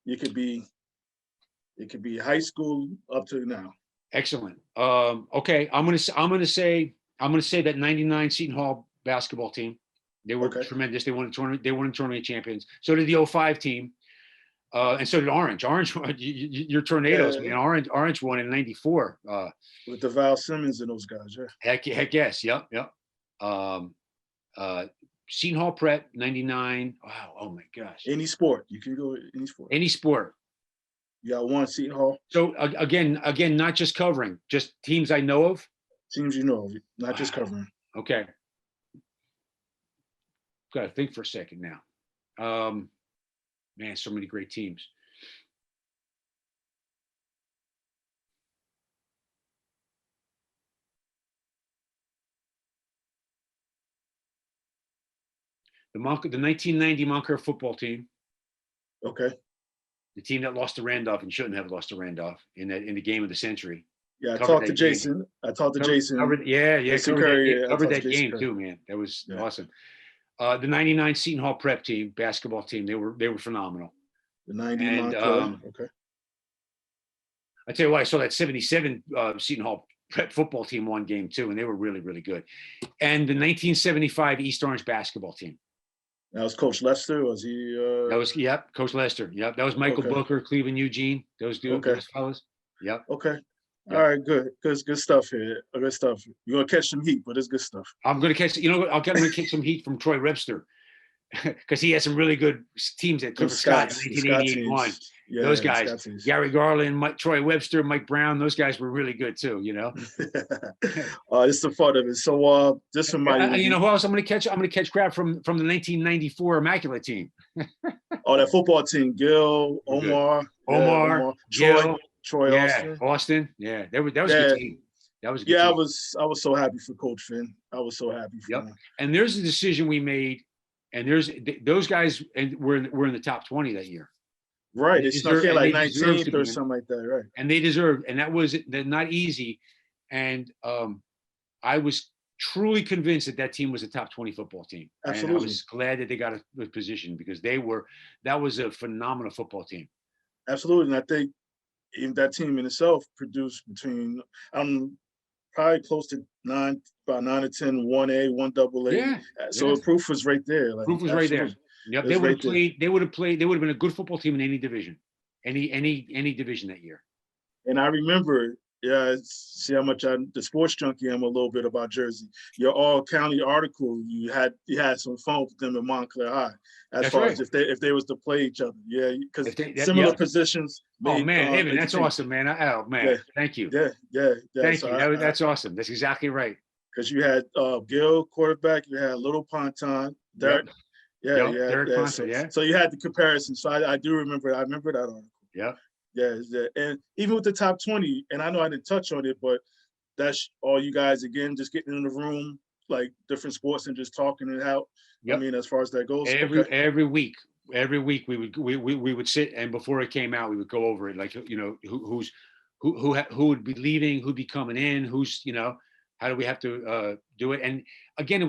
It could be high school up to now. Excellent. Okay, I'm gonna say that '99 Seton Hall basketball team. They were tremendous. They won a tournament champions. So did the '05 team, and so did Orange. Orange, your Tornadoes, man. Orange won in '94. With the Val Simmons and those guys, yeah. Heck yes, yep. Seton Hall Prep '99. Wow, oh my gosh. Any sport, you can go any sport. Any sport. You got one Seton Hall. So again, not just covering, just teams I know of. Teams you know of, not just covering. Okay. Got to think for a second now. Man, so many great teams. The 1990 Montclair football team. Okay. The team that lost to Randolph and shouldn't have lost to Randolph in the game of the century. Yeah, I talked to Jason. Covered that game too, man. That was awesome. The '99 Seton Hall Prep team, basketball team, they were phenomenal. The '90 Montclair. Okay. I tell you what, I saw that '77 Seton Hall Prep football team one game too, and they were really, really good. And the 1975 East Orange basketball team. That was Coach Lester. Was he? That was Coach Lester. Yep, that was Michael Booker, Cleveland Eugene. Those fellas. Yep. Okay. Yep. All right, good stuff here. Good stuff. You're gonna catch some heat, but it's good stuff. I'm gonna catch. You know what? I'm gonna catch some heat from Troy Webster because he had some really good teams at Clifford Scott in 1981. Yeah, those guys, Gary Garland, Troy Webster, Mike Brown, those guys were really good too, you know. It's the fun of it. So this one you know who else I'm gonna catch? I'm gonna catch crap from the 1994 Immaculate team. That football team, Gil, Omar, Gil, Troy, Austin. Yeah, that was a good team. That was a good team. I was so happy for Coach Finn. I was so happy for him. And there's a decision we made, and those guys were in the top 20 that year. Right, they snuck in like 19th or something like that, right? And they deserved, and that was not easy. And I was truly convinced that team was a top 20 football team. Absolutely, and I was glad that they got a position because that was a phenomenal football team. Absolutely, and I think even that team in itself produced between probably close to about 9 to 10, 1A, 1AA. Yeah. So the proof was right there. Proof was right there. Yep, they would have been a good football team in any division, any division that year. And I remember, see how much the sports junkie am a little bit about Jersey. Your all county article, you had some fun with them in Montclair High, as if they was to play each other. Yeah, because similar positions. Oh man, Evan, that's awesome, man. Thank you. Yeah. Thank you. That's awesome. That's exactly right. Because you had Gil quarterback, you had Little Ponton, Derek. Derek Ponton, So you had the comparison. So I do remember. I remember that article. Yeah. Yeah. And even with the top 20, and I know I didn't touch on it, but that's all you guys again, just getting in the room, like different sports and just talking it out. Yep. I mean, as far as that goes. Every week we would sit, and before it came out, we would go over it, like, you know, who would be leaving, who'd be coming in, who's, you know, how do we have to do it? And again, it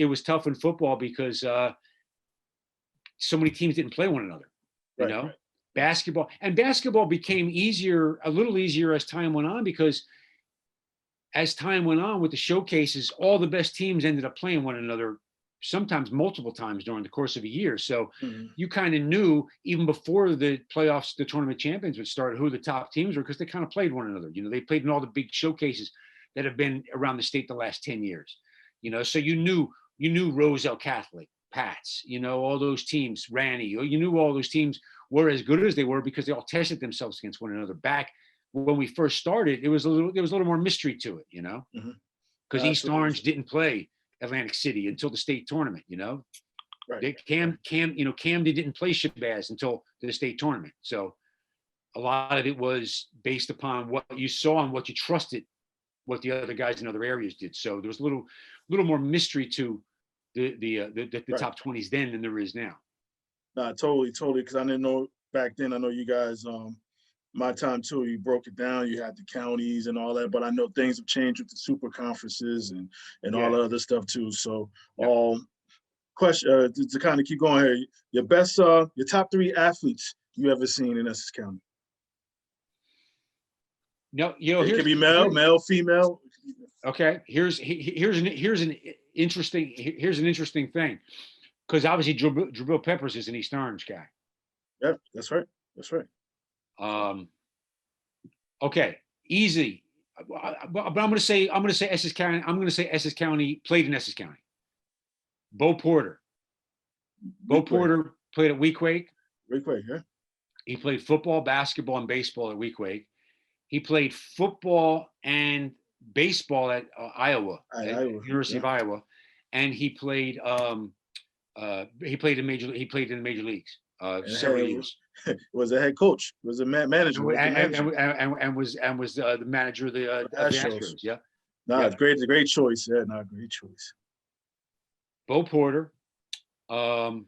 was tough in football because so many teams didn't play one another, you know. Right. Basketball became a little easier as time went on, because as time went on with the showcases, all the best teams ended up playing one another sometimes multiple times during the course of a year. So Mhm. you kind of knew even before the playoffs, the tournament champions would start, who the top teams were, because they kind of played one another. They played in all the big showcases that have been around the state the last 10 years. So you knew Roselle Catholic, Pats, all those teams, Ranny, you knew all those teams were as good as they were because they all tested themselves against one another. Back when we first started, there was a little more mystery to it, Mhm. because East Absolutely. Orange didn't play Atlantic City until the state tournament. Right. Camden didn't play Shabazz until the state tournament. So a lot of it was based upon what you saw and what you trusted, what the other guys in other areas did. So there was a little more mystery to the Right. top 20s then than there is now. Nah, totally. Because I didn't know back then. I know you guys. My time too. You broke it down. You had the counties and all that, but I know things have changed with the super conferences and all Yeah. the other stuff too. So, Yep. question to kind of keep going here. Your top 3 athletes you ever seen in Essex County. No, It could be male, female. okay. Here's an interesting thing, because obviously Jabril Peppers is an East Orange guy. Yeah, that's right. That's right. Okay, easy. But I'm going to say Essex County. I'm going to say Essex County played in Essex County. Bo Porter. Bo Porter played at Weequahic. Weequahic, yeah. He played football, basketball, and baseball at Weequahic. He played football and baseball at Iowa, at University of Iowa, and he played in the major leagues several years. Was a head coach. Was a manager. And was the manager of the Astros. Yeah. No, it's great. It's a great choice. Yeah, no, great choice. Bo Porter. I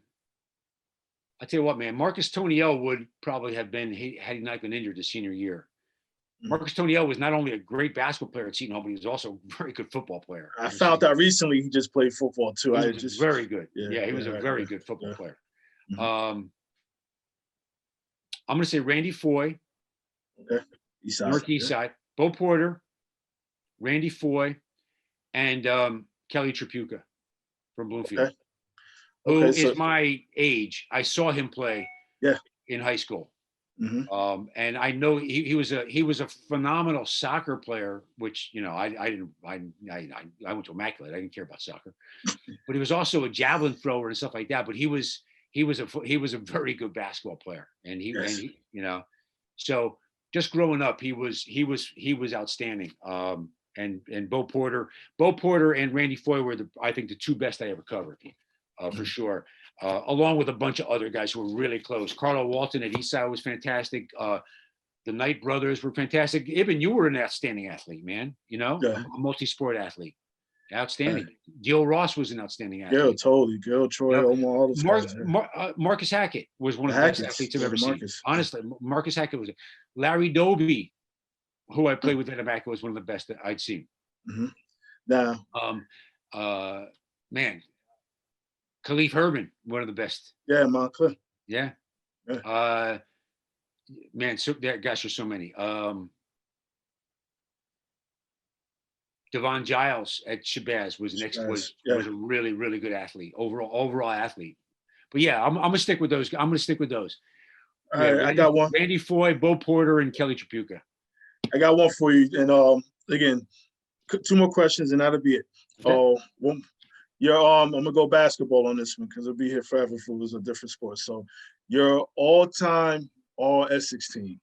tell you what, man, Marcus Toniel would probably have been, had he not been injured his senior year. Marcus Toniel was not only a great basketball player at Seton Hall, but he was also a very good football player. I found out recently he just played football too. He was very good. Yeah, he was a very good football player. I'm going to say Randy Foy. Okay. North East Side. Bo Porter, Randy Foy, and Kelly Tripucka from Bloomfield. Okay. Who is my age. I saw him play in high school. Mm-hmm. And I know he was a phenomenal soccer player, which I went to Immaculate. I didn't care about soccer, but he was also a javelin thrower and stuff like that. But he was a very good basketball player, and he so just growing up, he was outstanding. And Bo Porter and Randy Foy were I think the 2 best I ever covered, for sure. Along with a bunch of other guys who were really close. Carlo Walton at Eastside was fantastic. The Knight brothers were fantastic. Ibn, you were an outstanding athlete, man. A multi-sport athlete. Outstanding. Gil Ross was an outstanding athlete. Gil, totally. Gil, Troy, Omar, all those guys. Marcus Hackett was one of the best athletes I've ever seen. Honestly, Marcus Hackett was. Larry Doby, who I played with at Immaculate, was one of the best that I'd seen. Mm-hmm. Now, man, Khalif Herman, one of the best. Yeah, Montclair. Yeah. Man, so gosh, there's so many. Devon Giles at Shabazz was a really, really good athlete, overall athlete. But yeah, I'm gonna stick with those. All right, I got one. Randy Foy, Bo Porter, and Kelly Tripucka. I got one for you, and again, 2 more questions, and that'll be it. Okay. I'm gonna go basketball on this one because it'll be here forever if it was a different sport. So, your all-time All-Essex team.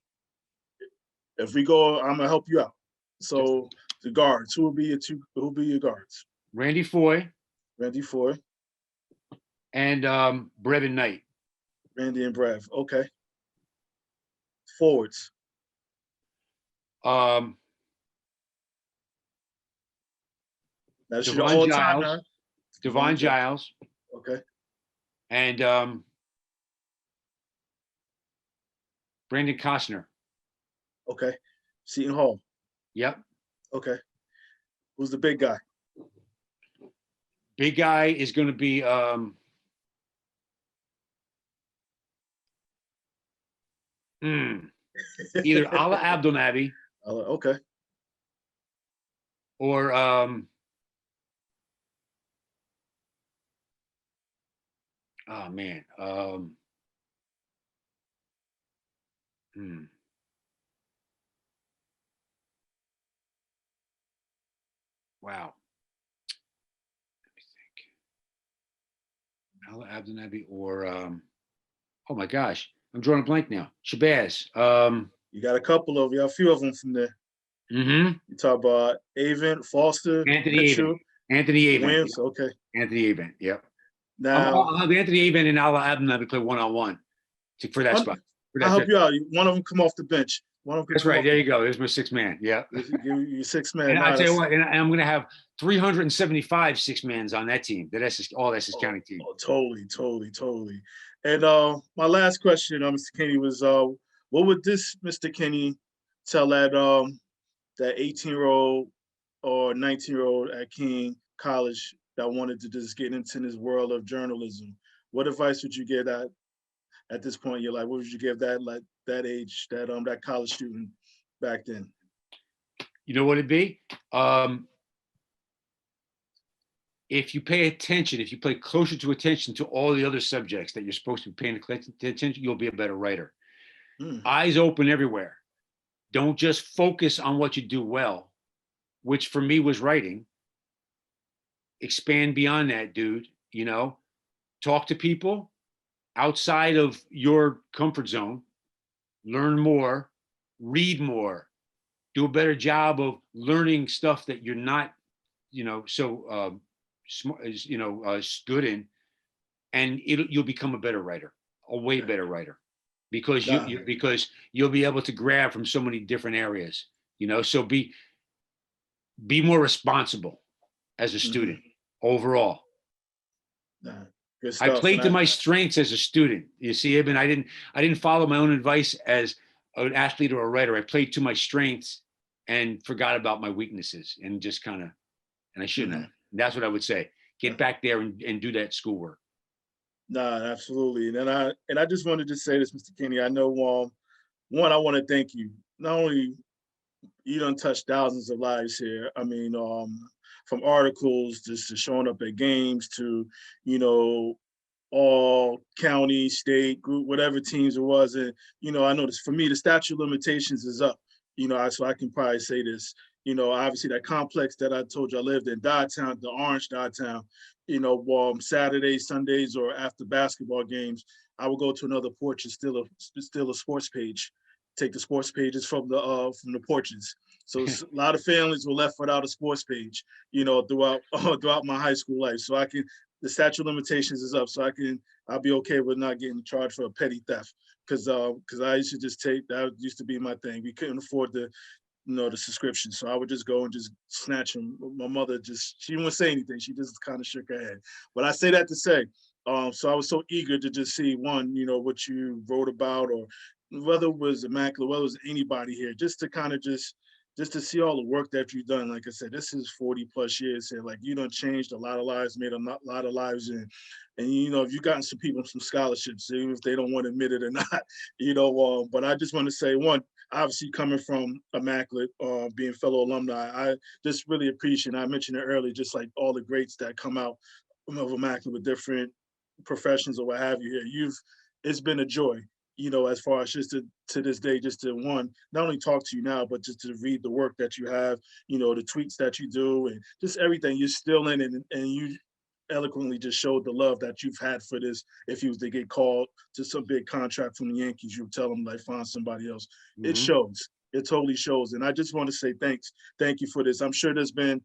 If we go, I'm gonna help you out. So the guards, who will be your guards? Randy Foy. And Brevin Knight. Randy and Brev. Okay. Forwards. That's your all-time now. Devon Giles. Okay. And Brandon Costner. Okay. Seton Hall. Yep. Okay. Who's the big guy? Big guy is going to be either Ala Abdelnaby. Okay. Or Oh man. Hmm. Wow. Let me think. Al Abdel Nabi or oh my gosh, I'm drawing a blank now. Shabazz. You got a couple of you, a few of them from there. Mm-hmm. You talk about Avent, Foster, Anthony Avent. Mitchell, Anthony Avent. Williams. Yep. Okay. Anthony Avent. Yep. Now, I'll have Anthony Avent and Al Abdel Nabi play one-on-one for that spot. For I'll that help fifth. you out. One of them come off the bench. One of them can That's come right. off There the you go. There's my six man. Yeah. give you six man. And Nah, I tell you what, and I'm going to have 375 six-mans on that team, that all Essex County team. Totally. And my last question, Mr. Kinney, was what would this Mr. Kinney tell that 18-year-old or 19-year-old at King College that wanted to just get into this world of journalism? What advice would you give at this point in your life? What would you give that age, that college student back then? You know what it'd be? If you pay attention, if you pay closer to attention to all the other subjects that you're supposed to be paying attention, you'll be a better writer. Eyes open everywhere. Don't just focus on what you do well, which for me was writing. Expand beyond that, dude. Talk to people outside of your comfort zone, learn more, read more, do a better job of learning stuff that you're not, so smart, good in, and you'll become a better writer, a way better writer, because because you'll be able to grab from so many different areas. So be more responsible as a student overall. I played to my strengths as a student. You see, Ibn, I didn't follow my own advice as an athlete or a writer. I played to my strengths and forgot about my weaknesses and just and I shouldn't have. And that's what I would say. Get back there and do that schoolwork. Nah, absolutely. And I just wanted to say this, Mr. Kinney. I know one, I want to thank you. Not only you done touched thousands of lives here. I mean, from articles just to showing up at games to, all county, state, group, whatever teams it was. And, I know this for me, the statute of limitations is up, so I can probably say this, obviously that complex that I told you I lived in, Dodgetown, the Orange Dodgetown, Saturdays, Sundays, or after basketball games, I would go to another porch and steal a sports page, take the sports pages from the porches. So a lot of families were left without a sports page, throughout my high school life. So the statute of limitations is up, so I'll be okay with not getting charged for a petty theft. Because I used to just that used to be my thing. We couldn't afford the subscription. So I would just go and just snatch them. My mother she didn't say anything. She just kind of shook her head. But I say that to say, so I was so eager to just see what you wrote about, or whether it was Immaculate, whether it was anybody here, just to kind of just to see all the work that you've done. Like I said, this is 40 plus years here. Like, you done changed a lot of lives, made a lot of lives in. And, you've gotten some people some scholarships, even if they don't want to admit it or not, but I just want to say, one, obviously coming from Immaculate, being fellow alumni, I just really appreciate, and I mentioned it earlier, just like all the greats that come out of Immaculate with different professions or what have you here. It's been a joy, as far as just to this day, just to one, not only talk to you now, but just to read the work that you have, the tweets that you do, and just everything you're still in, and you eloquently just showed the love that you've had for this. If you was to get called to some big contract from the Yankees, you would tell them, like, find somebody else. It shows. It totally shows. And I just want to say thank you for this. I'm sure there's been,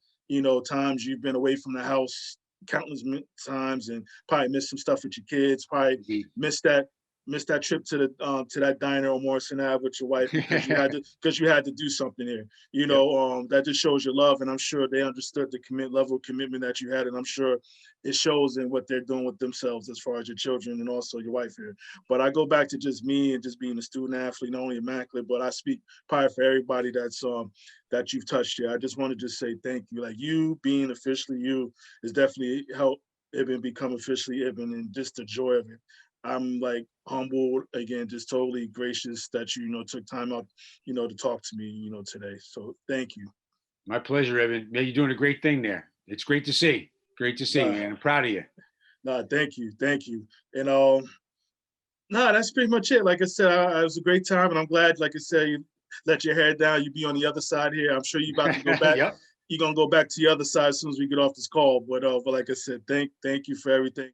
times you've been away from the house countless times and probably missed some stuff with your kids, probably missed that trip to that diner on Morrison Ave with your wife because you had to do something here. That just shows your love, and I'm sure they understood the level of commitment that you had, and I'm sure it shows in what they're doing with themselves as far as your children and also your wife here. But I go back to just me and just being a student athlete, not only Immaculate, but I speak probably for everybody that you've touched here. I just want to just say thank you. Like, you being officially you is definitely helped Ibn become officially Ibn, and just the joy of it. I'm like humbled again, just totally gracious that you took time out, to talk to me, today. So thank you. My pleasure, Evan. Yeah, you're doing a great thing there. It's great to see. Great to see, man. I'm proud of you. Nah, thank you, thank you. And nah, that's pretty much it. Like I said, it was a great time, and I'm glad, like I said, you let your hair down. You be on the other side here. I'm sure you about to go back. Yep. You're gonna go back to the other side as soon as we get off this call. But like I said, thank you for everything.